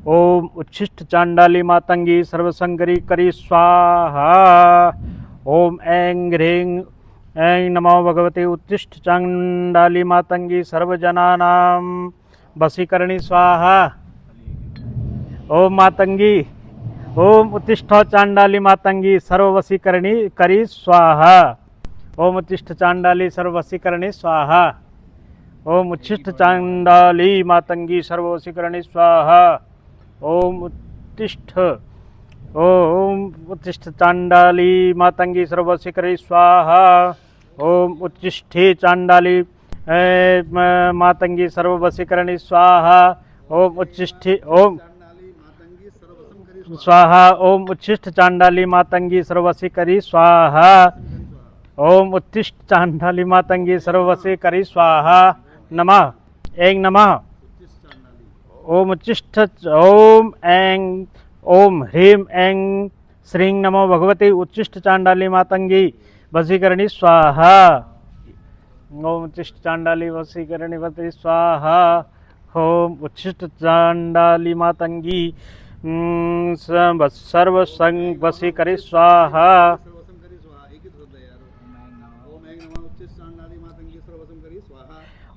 Speaker 2: ओम उच्छिष्ट चांडाली मातंगी सर्वसंकरी करी स्वाहा। ओम ऐं ह्रीं ऐं नमो भगवते उच्छिष्ट चांडाली मातंगी सर्वजनानां वशीकरणी स्वाहा। ओम मातंगी, ओम उत्तिष्ठ चांडाली मातंगी सर्ववशीकरणी करी स्वाहा। ओम उत्तिष्ठ चांडाली सर्ववशीकरणी स्वाहा। ओम उच्छिष्ट चांडाली मातंगी सर्ववशीकरणी स्वाहा। ओम उत्तिष्ठ, ओम उत्तिष्ठ चांडाली मातंगी सर्ववशीकरणी स्वाहा। ओम उच्छिष्ठे चांडाली मातंगी सर्ववशीकरणी स्वाहा। ओम उच्छिष्ठे, ओम स्वाहा। ओम उच्छिष्ट चांडाली मातंगी सर्ववशीकरी स्वाहा। ओम उत्तिष्ठ चांडाली मातंगी सर्ववशीकरी स्वाहा। नमः ऐं नमः। ओम उच्छिष्ट ओम ऐं ओम ह्रीं ऐं श्रीं नमो भगवते उच्छिष्ट चांडाली मातंगी वशीकरणी स्वाहा। ओम उच्छिष्ट चांडाली वशीकरणी वशी स्वाहा। ओम उच्छिष्ट चांडाली मातंगी सर्व संग वशीकरी स्वाहा।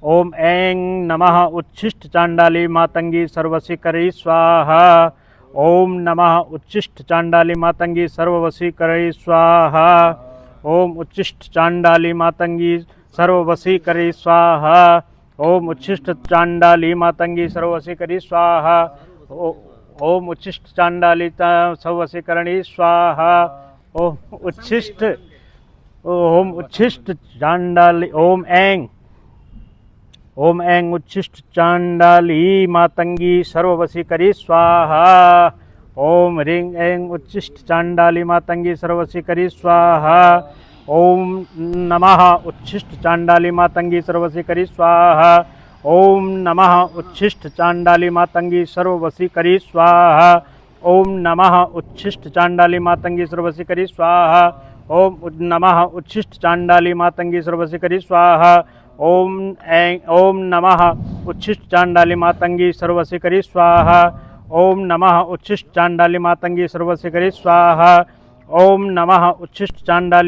Speaker 2: ओम ऐं नमः उच्छिष्ट चांडाली मातंगी सर्ववशीकरी स्वाहा। ओम नमः उच्छिष्ट चांडाली मातंगी सर्ववशीकरी स्वाहा। ओम उच्छिष्ट चांडाली मातंगी सर्ववशीकरी स्वाहा। ओम उच्छिष्ट चांडाली मातंगी सर्ववशीकरी स्वाहा। ओम उच्छिष्ट चांडाली सर्ववशीकरणी स्वाहा। ओम उच्छिष्ट चांडाली ओम ऐं उच्छिष्ट चांडाली मातंगी सर्ववशीकरी स्वाहा। ओम ह्रीं ऐं उच्छिष्ट चांडाली मातंगी सर्ववशीकरी स्वाहा। ओम नमः उच्छिष्ट चांडाली मातंगी सर्ववशीकरी स्वाहा। ओम नमः उच्छिष्ट चांडाली मातंगी सर्ववशीकरी स्वाहा। ओम नमः उच्छिष्ट चांडाली मातंगी सर्ववशीकरी स्वाहा। ओम नमः उच्छिष्ट चांडाली मातंगी सर्ववशीकरी स्वाहा। ओम नमः उच्छिष्ट चांडाली मातंगी सर्ववशीकरी स्वाहा। ओम नमः उच्छिष्ट चांडाली मातंगी सर्ववशीकरी स्वाहा। ओम नमः उच्छिष्ट चांडाली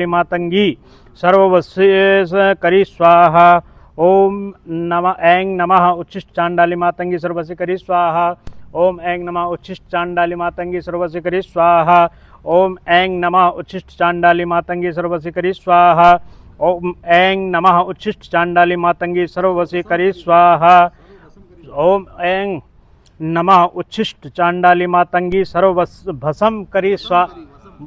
Speaker 2: मातंगी सर्ववशीकरी स्वाहा। ओम ऐं नमः उच्छिष्ट चांडाली मातंगी सर्ववशीकरी स्वाहा। ओम ऐं नमः उच्छिष्ट चांडाली मातंगी सर्ववशीकरी स्वाहा। ओम ऐं नमः उच्छिष्ट चांडाली मातंगी सर्ववशीकरी स्वाहा। ओम ऐं नमः उच्छिष्ट चांडाली मातंगी सर्ववशीकरी स्वाहा। ओम ऐं नमः उच्छिष्ट चांडाली मातंगी सर्ववशं करी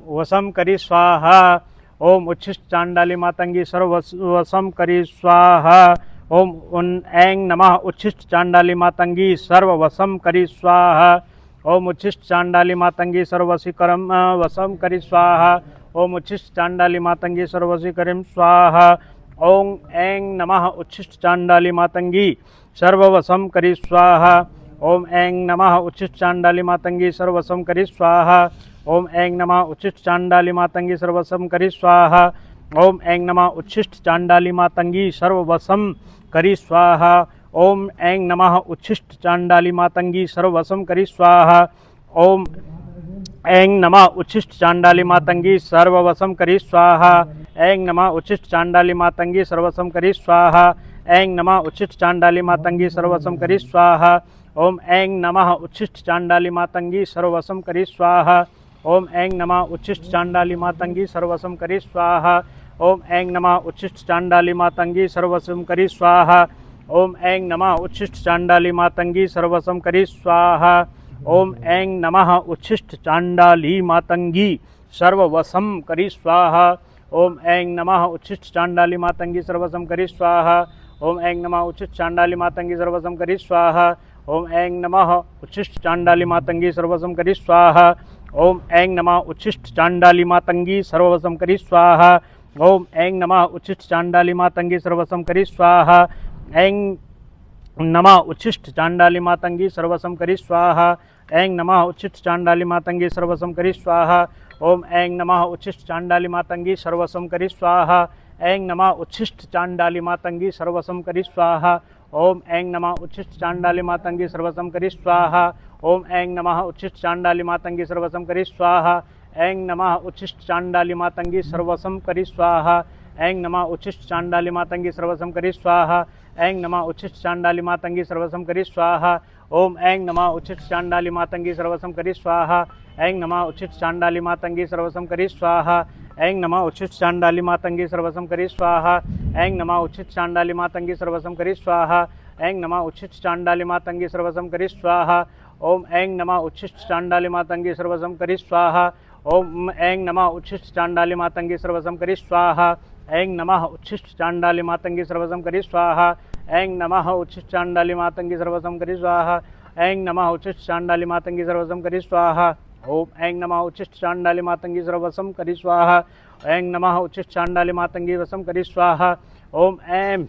Speaker 2: वशं करी स्वाहा। ओम उच्छिष्ट चांडाली मातंगी सर्ववशं करी स्वाहा। ओम ऐं नमः उच्छिष्ट चांडाली मातंगी सर्ववशं करी स्वाहा। ओम उच्छिष्ट चांडाली मातंगी सर्ववशीकरं वशं करी स्वाहा। ओम उच्छिष्ट चांडाली मातंगी सर्ववशीकरीं स्वाहा। ओम ऐं नमः उच्छिष्ट चांडाली मातंगी सर्ववशं करी स्वाहा। ओम ऐं नमः उच्छिष्ट चांडाली मातंगी सर्ववशं करी स्वाहा। ओम ऐं नमः उच्छिष्ट चांडाली मातंगी सर्ववशं करी स्वाहा। ओम ऐं नमः उच्छिष्ट चांडाली मातंगी सर्ववशं करी स्वाहा। ओम ऐं नमः उच्छिष्ट चांडाली मातंगी सर्ववशं करी स्वाहा। ओम ऐं नमः उच्छिष्ट चांडाली मातंगी सर्ववशं करी स्वाहा। ऐं नमः उच्छिष्ट चांडाली मातंगी सर्ववशं करी स्वाहा। ऐं नमः उच्छिष्ट चांडाली मातंगी सर्ववशं करी स्वाहा। ओम ऐं नमः उच्छिष्ट चांडाली मातंगी सर्ववशं करी स्वाहा। ओम ऐं नमः उच्छिष्ट चांडाली मातंगी सर्ववशं करी स्वाहा। ओम ऐं नमः उच्छिष्ट चांडाली मातंगी सर्ववशं करी स्वाहा। ओम ऐं नमः उच्छिष्ट चांडाली मातंगी सर्ववशं करी स्वाहा। ओम ऐं नमः उच्छिष्ट चांडाली मातंगी सर्ववशं करी स्वाहा। ओम ऐं नमः उच्छिष्ट चांडाली मातंगी सर्ववशं करी स्वाहा। ओम ऐं नमः उच्छिष्ट चांडाली मातंगी सर्ववशं करी स्वाहा। ओम ऐं नमः उच्छिष्ट चांडाली मातंगी सर्ववशं करी स्वाहा। ओम ऐं नमः उच्छिष्ट चांडाली मातंगी सर्ववशं करी स्वाहा। ओम ऐं नमः उच्छिष्ट चांडाली मातंगी सर्ववशं करी स्वाहा। ऐं नमः उच्छिष्ट चांडाली मातंगी सर्ववशं करी स्वाहा। ऐं नमः उच्छिष्ट चांडाली मातंगी सर्ववशं करी स्वाहा। ओम ऐं नमः उच्छिष्ट चांडाली मातंगी सर्ववशं करी स्वाहा। ऐं नमः उच्छिष्ट चांडाली मातंगी सर्ववशं करी स्वाहा। ओम ऐं नमः उच्छिष्ट चांडाली मातंगी सर्ववशं करी स्वाहा। ओम ऐं नमः उच्छिष्ट चांडाली मातंगी सर्ववशं करी स्वाहा। ऐं नमः उच्छिष्ट चांडाली मातंगी सर्ववशं करी स्वाहा। ऐं नमः उच्छिष्ट चांडाली मातंगी सर्ववशं करी स्वाहा। ऐं नमः उच्छिष्ट चांडाली मातंगी सर्ववशं करी स्वाहा। ओम ऐं नमः उच्छिष्ट चांडाली मातंगी सर्ववशं करी स्वाहा। ऐं नमः उच्छिष्ट चांडाली मातंगी सर्ववशं करी स्वाहा। ऐं नमः उच्छिष्ट चांडाली मातंगी सर्ववशं करी स्वाहा। ऐं नमः उच्छिष्ट चांडाली मातंगी सर्ववशं करी स्वाहा। ऐं नमः उच्छिष्ट चांडाली मातंगी सर्ववशं करी स्वाहा। ओम ऐं नमः उच्छिष्ट चांडाली मातंगी सर्ववशं करी स्वाहा। ओम ऐं नमः उच्छिष्ट चांडाली मातंगी सर्ववशं करी स्वाहा। ऐं नमः उच्छिष्ट चांडाली मातंगी सर्ववशं करी स्वाहा। ऐं नमः उच्छिष्ट चांडाली मातंगी सर्ववशं करी स्वाहा। ऐं नमः उच्छिष्ट चांडाली मातंगी सर्ववशं करी स्वाहा। ओम ऐं नमः उच्छिष्ट चांडाली मातंगी सर्वसम करी स्वाहा। ऐं नमः उच्छिष्ट चांडाली मातंगी वसम करी स्वाहा। ओम ऐं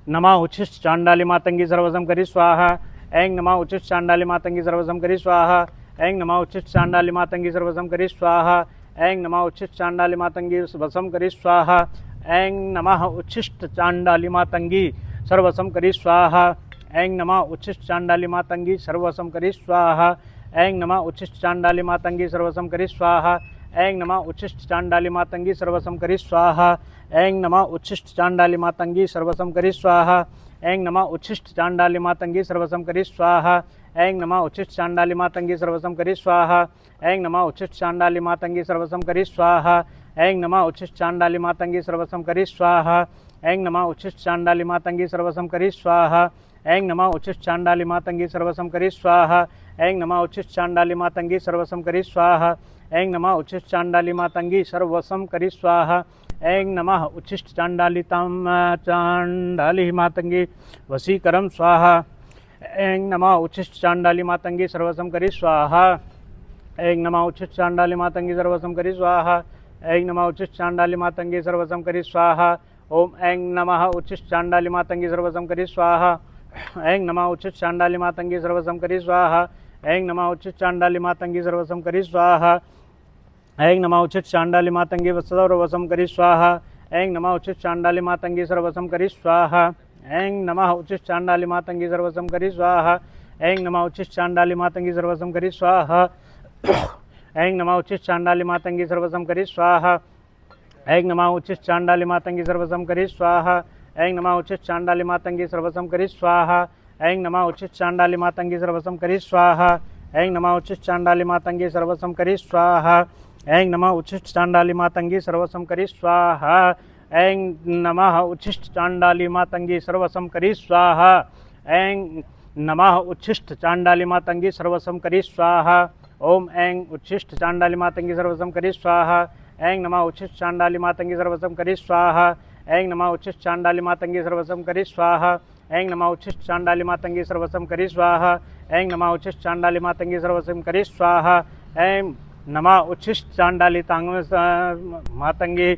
Speaker 2: नमः उच्छिष्ट चांडाली मातंगी सर्वसम करी स्वाहा। ऐं नमः उच्छिष्ट चांडाली मातंगी सर्वसम करी स्वाहा। ऐं नमः उच्छिष्ट चांडाली मातंगी सर्वसम करी स्वाहा। ऐं नमः उच्छिष्ट चांडाली मातंगी वसम करी स्वाहा। ऐं नमः उच्छिष्ट चांडाली मातंगी सर्वसम करी स्वाहा। ऐं नमः उच्छिष्ट चांडाली मातंगी सर्वसम करी स्वाहा। ऐं नमः उच्छिष्ट चांडाली मातंगी सर्वसम करी स्वाहा। ऐं नमः उच्छिष्ट चांडाली मातंगी सर्वसम करी स्वाहा। ऐं नमः उच्छिष्ट चांडाली मातंगी सर्वसम करी स्वाहा। ऐं नमः उच्छिष्ट चांडाली मातंगी सर्वसम करी स्वाहा। ऐं नमः उच्छिष्ट चांडाली मातंगी सर्वसम करी स्वाहा। ऐं नमः उच्छिष्ट चांडाली मातंगी सर्वसम करी स्वाहा। ऐं नमः उच्छिष्ट चांडाली मातंगी सर्वसम करी स्वाहा। ऐं नमः उच्छिष्ट चांडाली मातंगी सर्वसम करी स्वाहा। ऐं नमः उच्छिष्ट चांडाली मातंगी सर्वसम करी स्वाहा। ऐं नमः उच्छिष्ट चांडाली मातंगी सर्वसम करी स्वाहा। ऐं नमः उच्छिष्ट चांडाली मातंगी सर्वसम करी स्वाहा। ऐं नमः उच्छिष्ट चांडाली मातंगी वशीकरम स्वाहा। ऐं नमः उच्छिष्ट चांडाली मातंगी सर्वसम करी स्वाहा। ऐं नमः उच्छिष्ट चांडाली मातंगी सर्वसम करी स्वाहा। ऐं नमः उच्छिष्ट चांडाली मातंगी सर्वसम करी स्वाहा। ओम ऐं नमः उच्छिष्ट चांडाली मातंगी सर्वसम करी स्वाहा। ऐं नमः उच्छिष्ट चांडाली मातंगी सर्वसम करी स्वाहा। ऐं नमः उच्छिष्ट चांडाली मातंगी सर्वसम करी स्वाहा। ऐं नमः उच्छिष्ट चांडाली मातंगी सर्वसम करी स्वाहा। ऐं नमः उच्छिष्ट चांडाली मातंगी सर्वसम करी स्वाहा। ऐं नमः उच्छिष्ट चांडाली मातंगी सर्वसम करी स्वाहा। ऐं नमः उच्छिष्ट चांडाली मातंगी सर्वसम करी स्वाहा। ऐं नमः उच्छिष्ट चांडाली मातंगी सर्वसम करी स्वाहा। ऐं नमः उच्छिष्ट चांडाली मातंगी सर्वसम करी स्वाहा। ऐं नमः उच्छिष्ट चांडाली मातंगी सर्वसम करी स्वाहा। ऐं नमः उच्छिष्ट चांडाली मातंगी सर्वसम करी स्वाहा। ऐं नमः उच्छिष्ट चांडाली मातंगी सर्वसम करी स्वाहा। ऐं नमः उच्छिष्ट चांडाली मातंगी सर्वसम करी स्वाहा। ऐं नमः उच्छिष्ट चांडाली मातंगी सर्वसम करी स्वाहा। ऐं नमः उच्छिष्ट चांडाली मातंगी सर्वसम करी स्वाहा। ओम ऐं उच्छिष्ट चांडाली मातंगी सर्वसम करी स्वाहा। ऐं नमः उच्छिष्ट चांडाली मातंगी सर्वसम करी स्वाहा। ऐं नमः उच्छिष्ट चांडाली मातंगी सर्वसम करी स्वाहा। ऐं नमः उच्छिष्ट चांडाली मातंगी सर्वसम करी स्वाहा। ऐं नमः उच्छिष्ट चांडाली मातंगी सर्वसम करी स्वाहा। ऐं नमः उच्छिष्ट चांडाली मातंगी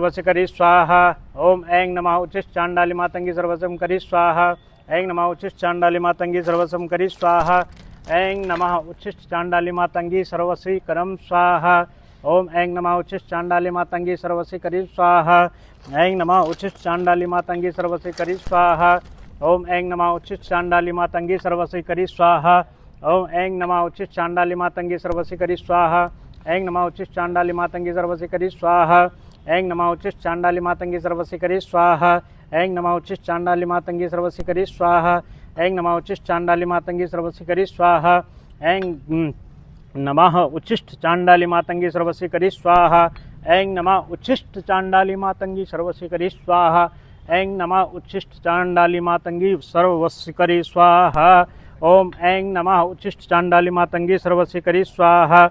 Speaker 2: वश करी स्वाहा। ओम ऐं नमः उच्छिष्ट चांडाली मातंगी सर्वसम करी स्वाहा। ऐं नमः उच्छिष्ट चांडाली मातंगी सर्वसम करी स्वाहा। ऐं नमः उच्छिष्ट चांडाली मातंगी सर्वसी करम स्वाहा। ओम ऐं नमः उच्छिष्ट चांडाली मातंगी सर्वसी करी स्वाहा। ऐं नमः उच्छिष्ट चांडाली मातंगी सर्वसी करी स्वाहा। ओम ऐं नमः उच्छिष्ट चांडाली मातंगी सर्वसी करी स्वाहा। ओम ऐं नमः उच्छिष्ट चांडाली मातंगी सर्वसी करी स्वाहा। ऐं नमः उच्छिष्ट चांडाली मातंगी सर्वसी करी स्वाहा। ऐं नमः उच्छिष्ट चांडाली मातंगी सर्वसी करी स्वाहा। ऐं नमः उच्छिष्ट चांडाली मातंगी सर्वसी करी स्वाहा। ऐं नमः उच्छिष्ट चांडाली मातंगी सर्वसी करी स्वाहा। ऐं नमः उच्छिष्ट चांडाली मातंगी सर्वसी करी स्वाहा। ऐं नमः उच्छिष्ट चांडाली मातंगी सर्वसी करी स्वाहा। ऐं नमः उच्छिष्ट चांडाली मातंगी सर्वसी करी स्वाहा। ओम ऐं नमः उच्छिष्ट चांडाली मातंगी सर्वसी करी स्वाहा।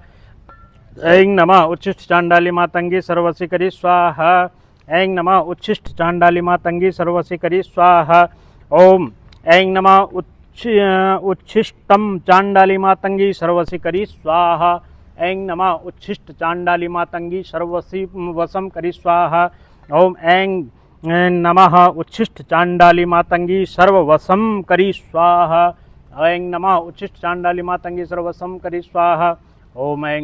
Speaker 2: ऐं नमः उच्छिष्ट चांडाली मातंगी सर्वसी करी स्वाहा। ऐं नमः उच्छिष्ट चांडाली मातंगी सर्वसी करी स्वाहा। ओम ऐं नमः उच्छिष्टम चांडाली मातंगी सर्वसी करी स्वाहा। ऐं नमः उच्छिष्ट चांडाली मातंगी सर्वसी वसम करी स्वाहा। ओम ऐं नमः उच्छिष्ट चांडाली मातंगी सर्ववसम करी स्वाहा। ऐं नमः उच्छिष्ट चांडाली मातंगी सर्वसम करी स्वाहा। ओम ऐं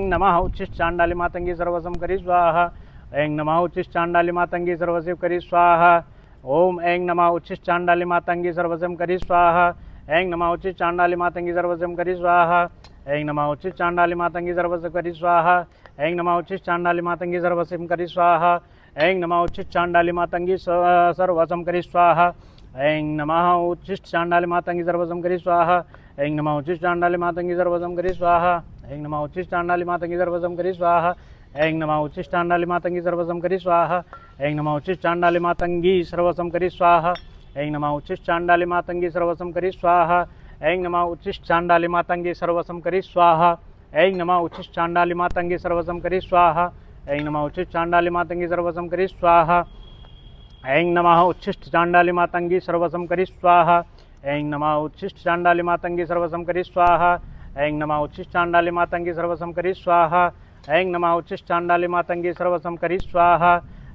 Speaker 2: नमः उच्छिष्ट चांडाली मातंगी सर्वसम करी स्वाहा। ऐं नमः उच्छिष्ट चांडाली मातंगी सर्वसम करी स्वाहा। ओम ऐं नमः उच्छिष्ट चांडाली मातंगी सर्वसम करी स्वाहा। ऐं नमः उच्छिष्ट चांडाली मातंगी सर्वसम करी स्वाहा। ऐं नमः उच्छिष्ट चांडाली मातंगी सर्वसम करी स्वाहा। ऐं नमः उच्छिष्ट चांडाली मातंगी सर्वसम करी स्वाहा। ऐं नमः उच्छिष्ट चांडाली मातंगी सर्वसम करी स्वाहा। ऐं नमः उच्छिष्ट चांडाली मातंगी सर्वसम करी स्वाहा। ऐं नमः उच्छिष्ट चांडाली मातंगी सर्वसम करी स्वाहा। ऐं नमः उच्छिष्ट चांडाली मातंगी सर्वसम करी स्वाहा। ऐं नमः उच्छिष्ट चांडाली मातंगी सर्वसम करी स्वाहा। ऐं नमः उच्छिष्ट चांडाली मातंगी सर्वसम करी स्वाहा। ऐं नमः उच्छिष्ट चांडाली मातंगी सर्वसम करी स्वाहा। ऐं नमः उच्छिष्ट चांडाली मातंगी सर्वसम करी स्वाहा। ऐं नमः उच्छिष्ट चांडाली मातंगी सर्वसम करी स्वाहा। ऐं नमः उच्छिष्ट चांडाली मातंगी सर्वसम करी स्वाहा। ऐं नमः उच्छिष्ट चांडाली मातंगी सर्वसम करी स्वाहा। ऐं नमः उच्छिष्ट चांडाली मातंगी सर्वसम करी स्वाहा। ऐं नमः उच्छिष्टाण्डाली मातंगी सर्वसंकरी स्वाहा। ऐं नमः उच्छिष्टाण्डाली मातंगी सर्वसंकरी स्वाहा।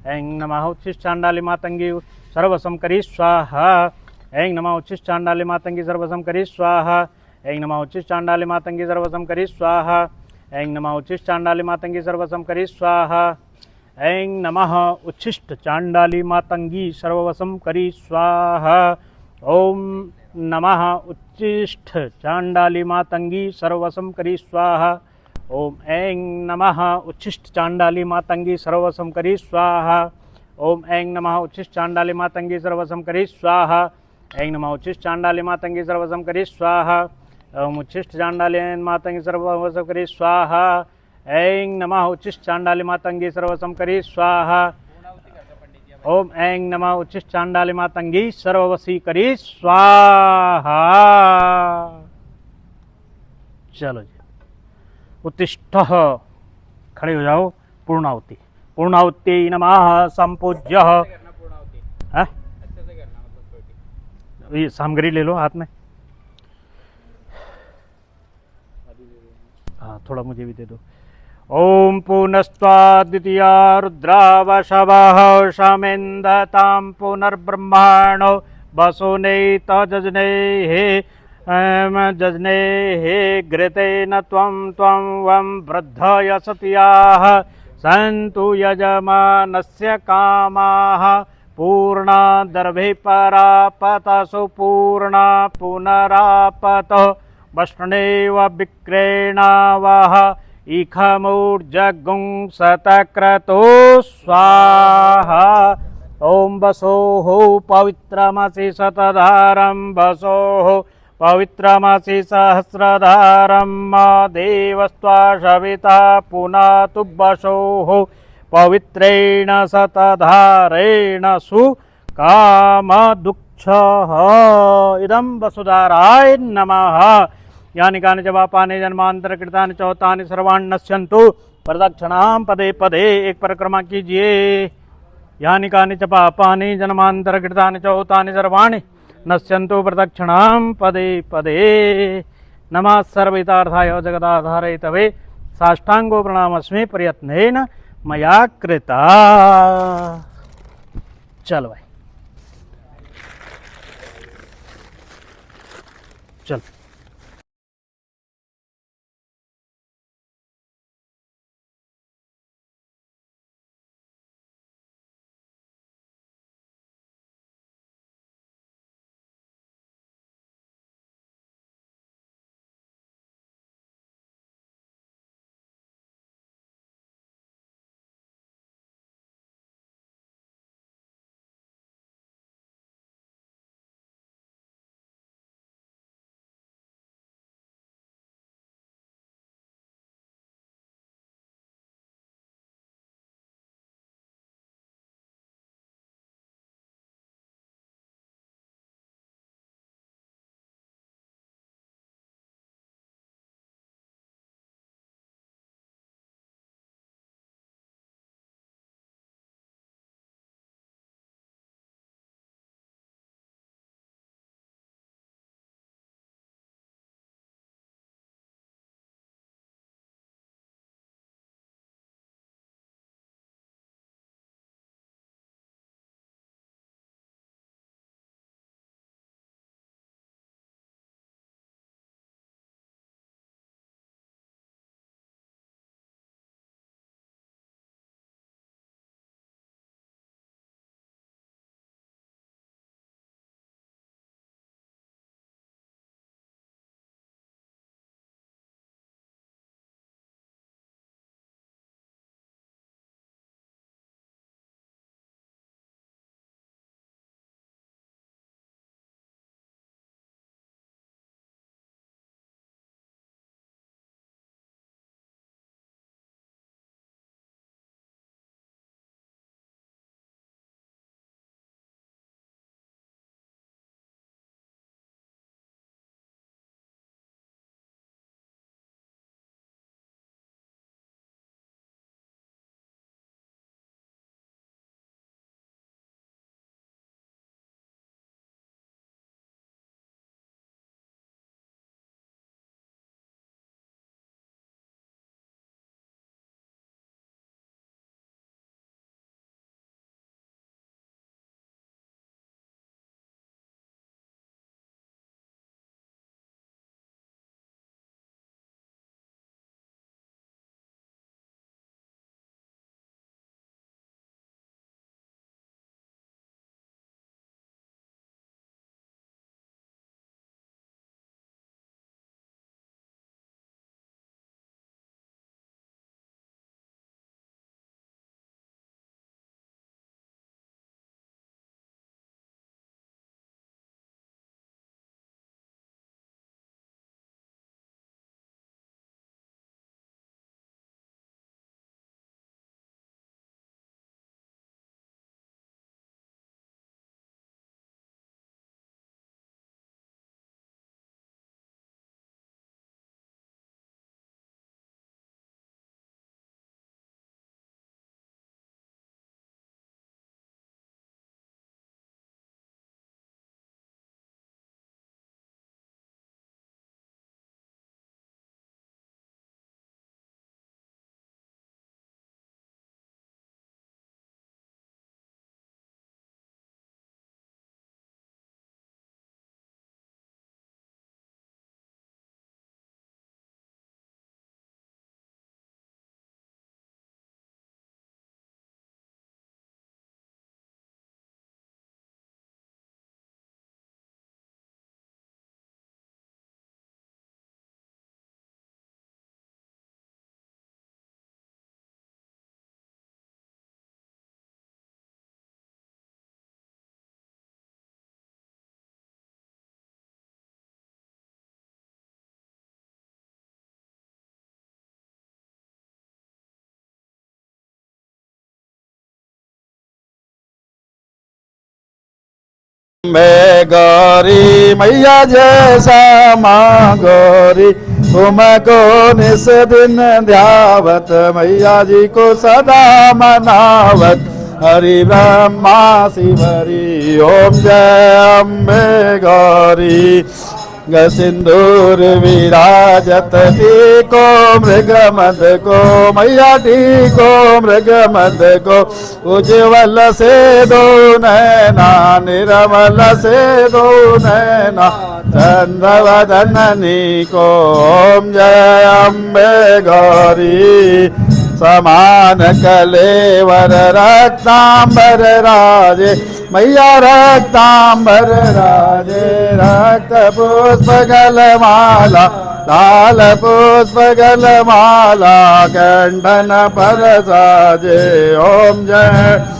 Speaker 2: ऐं नमः उच्छिष्टाण्डाली मातंगी सर्वसंकरी स्वाहा। ऐं नमः उच्छिष्टाण्डाली मातंगी सर्वसंकरी स्वाहा। ऐं नमः उच्छिष्टाण्डाली मातंगी सर्वसंकरी स्वाहा। ऐं नमः उच्छिष्टाण्डाली मातंगी सर्वसंकरी स्वाहा। ऐं नमः उच्छिष्ट चांडाली मातंगी सर्ववशं करी स्वाहा। ओम नमः उच्छिष्ट चांडाली मातंगी सर्ववशं करी स्वाहा। ओम ऐं नमः उच्छिष्ट चांडाली मातंगी सर्ववशं करी स्वाहा। ओम ऐं नमः उच्छिष्ट चांडाली मातंगी सर्ववशं करी स्वाहा। ऐं नमः उच्छिष्ट चांडाली मातंगी सर्ववशं करी स्वाहा। ओम उच्छिष्ट चांडाली मातंगी सर्ववशं करी स्वाहा। ऐं नमः उच्छिष्ट चांडाली मातंगी सर्ववशं करी स्वाहा। ओम ऐं नमः उच्छिष्ट चांडाली मातंगी सर्ववशी करी स्वाहा। चलो जी, उत्तिष्ठ, खड़े हो जाओ। पूर्णाहुति। पूर्णाहुति नमः संपूज्य। ये सामग्री ले लो हाथ में। हाँ, थोड़ा मुझे भी दे दो। ओम पुनस्त्वा द्वितीया रुद्रावशवः शमेन्दतां पुनर्ब्रह्माणो वसुनेत जजनेः जजनेः घृतेन त्वं त्वं वं वृद्धय सत्याः सन्तु यजमानस्य कामाः पूर्णा दर्भे परापतसु पूर्णा पुनरापतो वष्णेव विक्रेणावः इखमूर्जगुं शतक्रतो स्वाहा। ओम वसोः पवित्रमसि शतधारं वसोः पवित्रमसि सहस्रधारं मा देवस्त्वा सविता पुनातु वसोः पवित्रेण शतधारेण सुकामदुःखः। इदं वसुधाराय नमः। यानि कानि च पापानि जन्मांतरकृतानि चौतानि सर्वाणि नश्यन्तु। प्रदक्षिणां पदे पदे एक परिक्रमा कीजिए। यानि कानि च पापानि जन्मांतरकृतानि चौतानि सर्वाणि नश्यन्तु। प्रदक्षिणां पदे पदे। नमः सर्वहितार्थाय जगदाधारयितवे साष्टांगो प्रणामस्मि प्रयत्नेन मया कृता। चल भाई, चल।
Speaker 1: मैं गौरी मैया जैसा माँ गौरी तुमको निस दिन ध्यावत मैया जी को सदा मनावत हरि ब्रह्मा शिवरी ओम जय अम्बे गौरी सिंदूर विराजत टीको मृग मद को मैया टीको मृग मद को उज्ज्वल से दो नैना निर्मल से दो नैना चंद्रवदननी को ओम जय अम्बे गौरी समान कलेवर रक्तांबर राजे मैया रक्तांबर राजे रक्त पुष्प गलमाला लाल पुष्प गलमाला कंठन पर साजे ओम जय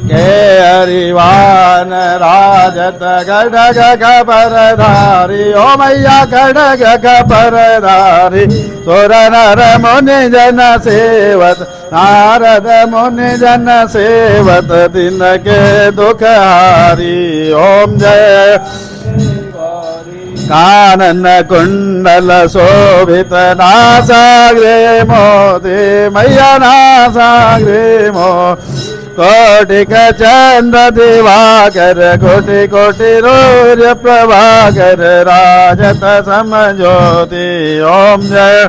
Speaker 1: के हरिवान राजत खड्ग खपरधारी ओ मैया खड्ग खपरधारी सुर नर मुनि जन सेवत नारद मुनि जन सेवत दिन के दुख हारी ओम जय कानन कुंडल शोभित नासाग्रे मोदे मैया नासाग्रे मो कोटि चंद्र दिवाकर कोटि कोटि रोज प्रभाकर राजत समज्योति ओम जय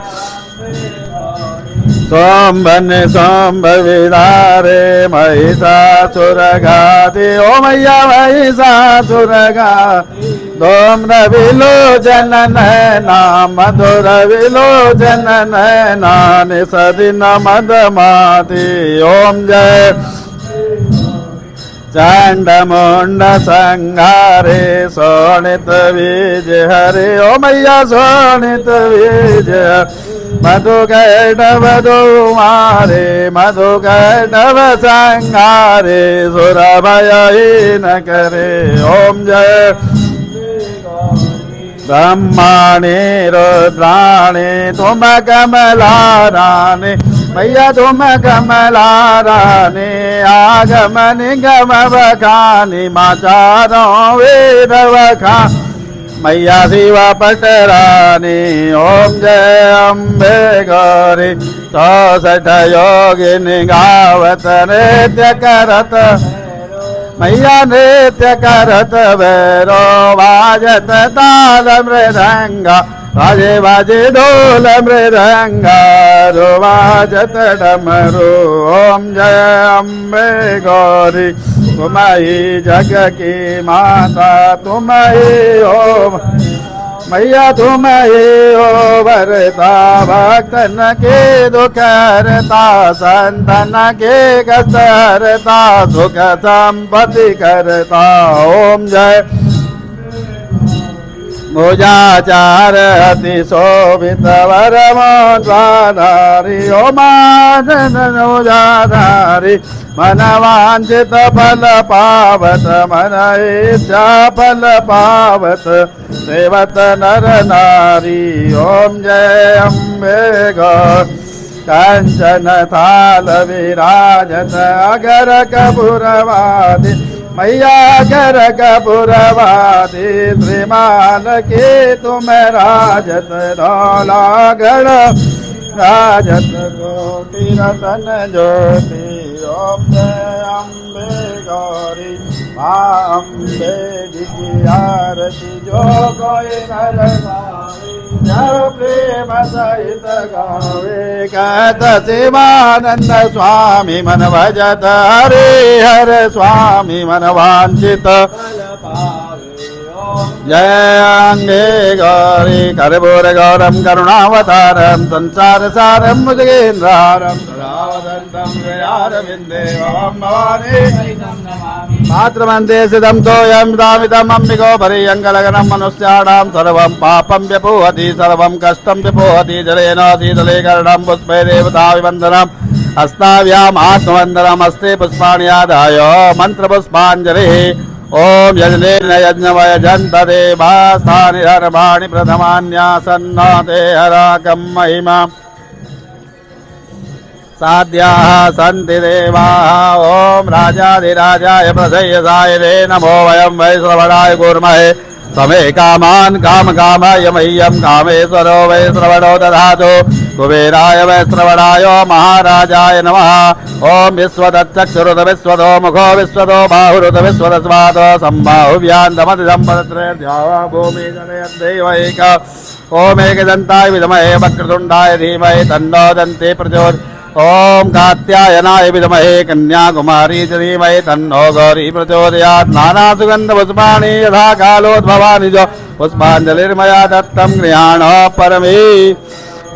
Speaker 1: सोम्बन सोम्ब विदारे महिषासुर घाति ओ मैया महिषासुर घाति धूम्र विलोचन नैना मधुर विलोचन नैना निसदिन मदमाति ओम जय चंड मुंड संहारे सोनित बीज हरे ओ मैया सोनित बीज मधु कैटव मारे मधु कैटव संहारे सुर भय न करे ओम जय ब्रह्माणे रुद्राणे तुम कमला रानी मैया तुम कमला रानी आगम निगम बखानी माचारों वेद बखा मैया शिवा पटरानी ओम जय अम्बे गौरी 64 योगिनी गावत नृत्य करत मैया नृत्य करत भैरो वाजत ताल मृदंगा बाजे बाजे ढोल मृदंगा वाजत डमरू ओम जय अम्बे गौरी तुम ही जग की माता तुम ही हो मैया तुम ही हो भरता भक्तन के दुख हरता संतन के कष्ट हरता सुख संपत्ति करता ओम जय मुजाचार अति शोभित वरमोद्वाधारी ओ मानन मुजाधारी मन वांछित फल पावत मन इच्छा फल पावत सेवत नर नारी ओम जय अम्बे गौरी कंचन थाल विराजत अगर कपूरवादी मैया कर कपूरवादी त्रिमाल के तुम राजत धौलागढ़ राजत कोटि रतन ज्योति ओम जय अम्बे गौरी माँ अम्बे जी की आरती जो कोई नर गावे जब प्रेम सहित गावे कहत शिवानंद स्वामी मन भजत हरे हर स्वामी मन वांछित जय अंगे गौरी कर्पूर गौरम करुणावतारम संसार सारम मुजगेन्द्रारम सदावदंतम ओम भवानी मातृमन्ते सिदं तोयं दामिदम् अम्बिको परियङ्गलगनं मनुष्याणां सर्वं पापं व्यपोहति सर्वं कष्टं व्यपोहति जलेन शीतलीकरणं पुष्पे देवताभिवन्दनम् हस्ताभ्याम् आत्मवन्दनम् हस्ते पुष्पाणि आदाय मन्त्रपुष्पाञ्जलिः ओम यजनेन यज्ञवय जन्त देवास्तानि धर्माणि प्रथमान्यासन्नो ते हराकं महिमा साध्याः सन्ति देवाः। ॐ राजाधिराजाय प्रसय्यसाय ते नमो वयं वै श्रवणाय कुर्महे समे कामान् कामकामाय मह्यं कामेश्वरो वै श्रवणो दधातु कुबेराय वै श्रवणाय महाराजाय नमः। ॐ विश्वदच्चक्षुरुत विश्वतो मुखो विश्वतो बाहुरुत विश्वदस्वादो सम्बाहुव्यान्दमतिसम्पदत्रयर्ध्यावा भूमि जनयद्दैवैक। ॐ एकदन्ताय विद्महे वक्रतुण्डाय धीमहि तन्नो दन्ति प्रचोदयात्। ॐ कात्यायनाय विद्महे कन्याकुमारी च धीमहि तन्नो गौरी प्रचोदयात्। नानासुगन्धपुष्पाणि यथा कालोद्भवानि च पुष्पाञ्जलिर्मया दत्तं गृहाण परमे।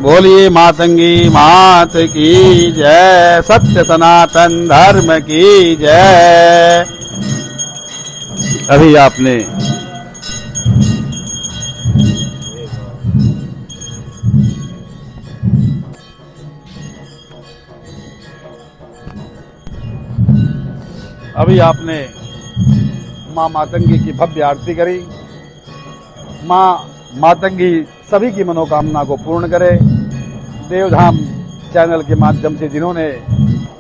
Speaker 1: बोलिए मातंगी मात की जय, सत्य सनातन धर्म की जय। अभी आपने माँ मातंगी की भव्य आरती करी। माँ मातंगी सभी की मनोकामना को पूर्ण करे। देवधाम चैनल के माध्यम से जिन्होंने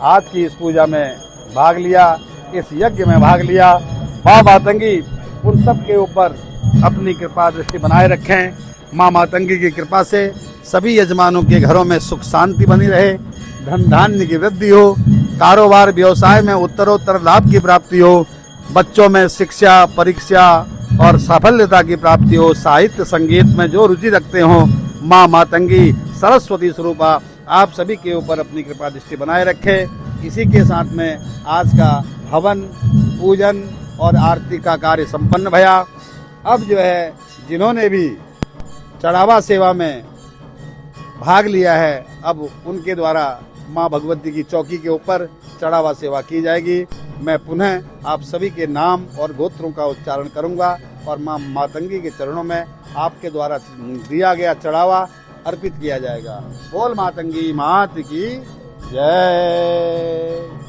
Speaker 1: आज की इस पूजा में भाग लिया, इस यज्ञ में भाग लिया, माँ मातंगी उन सब के ऊपर अपनी कृपा दृष्टि बनाए रखें। माँ मातंगी की कृपा से सभी यजमानों के घरों में सुख शांति बनी रहे, धन धान्य की वृद्धि हो, कारोबार व्यवसाय में उत्तरोत्तर लाभ की प्राप्ति हो, बच्चों में शिक्षा परीक्षा और साफल्यता की प्राप्ति हो, साहित्य संगीत में जो रुचि रखते हो, माँ मातंगी सरस्वती स्वरूपा आप सभी के ऊपर अपनी कृपा दृष्टि बनाए रखे। इसी के साथ में आज का हवन पूजन और आरती का कार्य संपन्न भया। अब जो है जिन्होंने भी चढ़ावा सेवा में भाग लिया है, अब उनके द्वारा माँ भगवती की चौकी के ऊपर चढ़ावा सेवा की जाएगी। मैं पुनः आप सभी के नाम और गोत्रों का उच्चारण करूंगा और माँ मातंगी के चरणों में आपके द्वारा दिया गया चढ़ावा अर्पित किया जाएगा। बोल मातंगी मात की जय।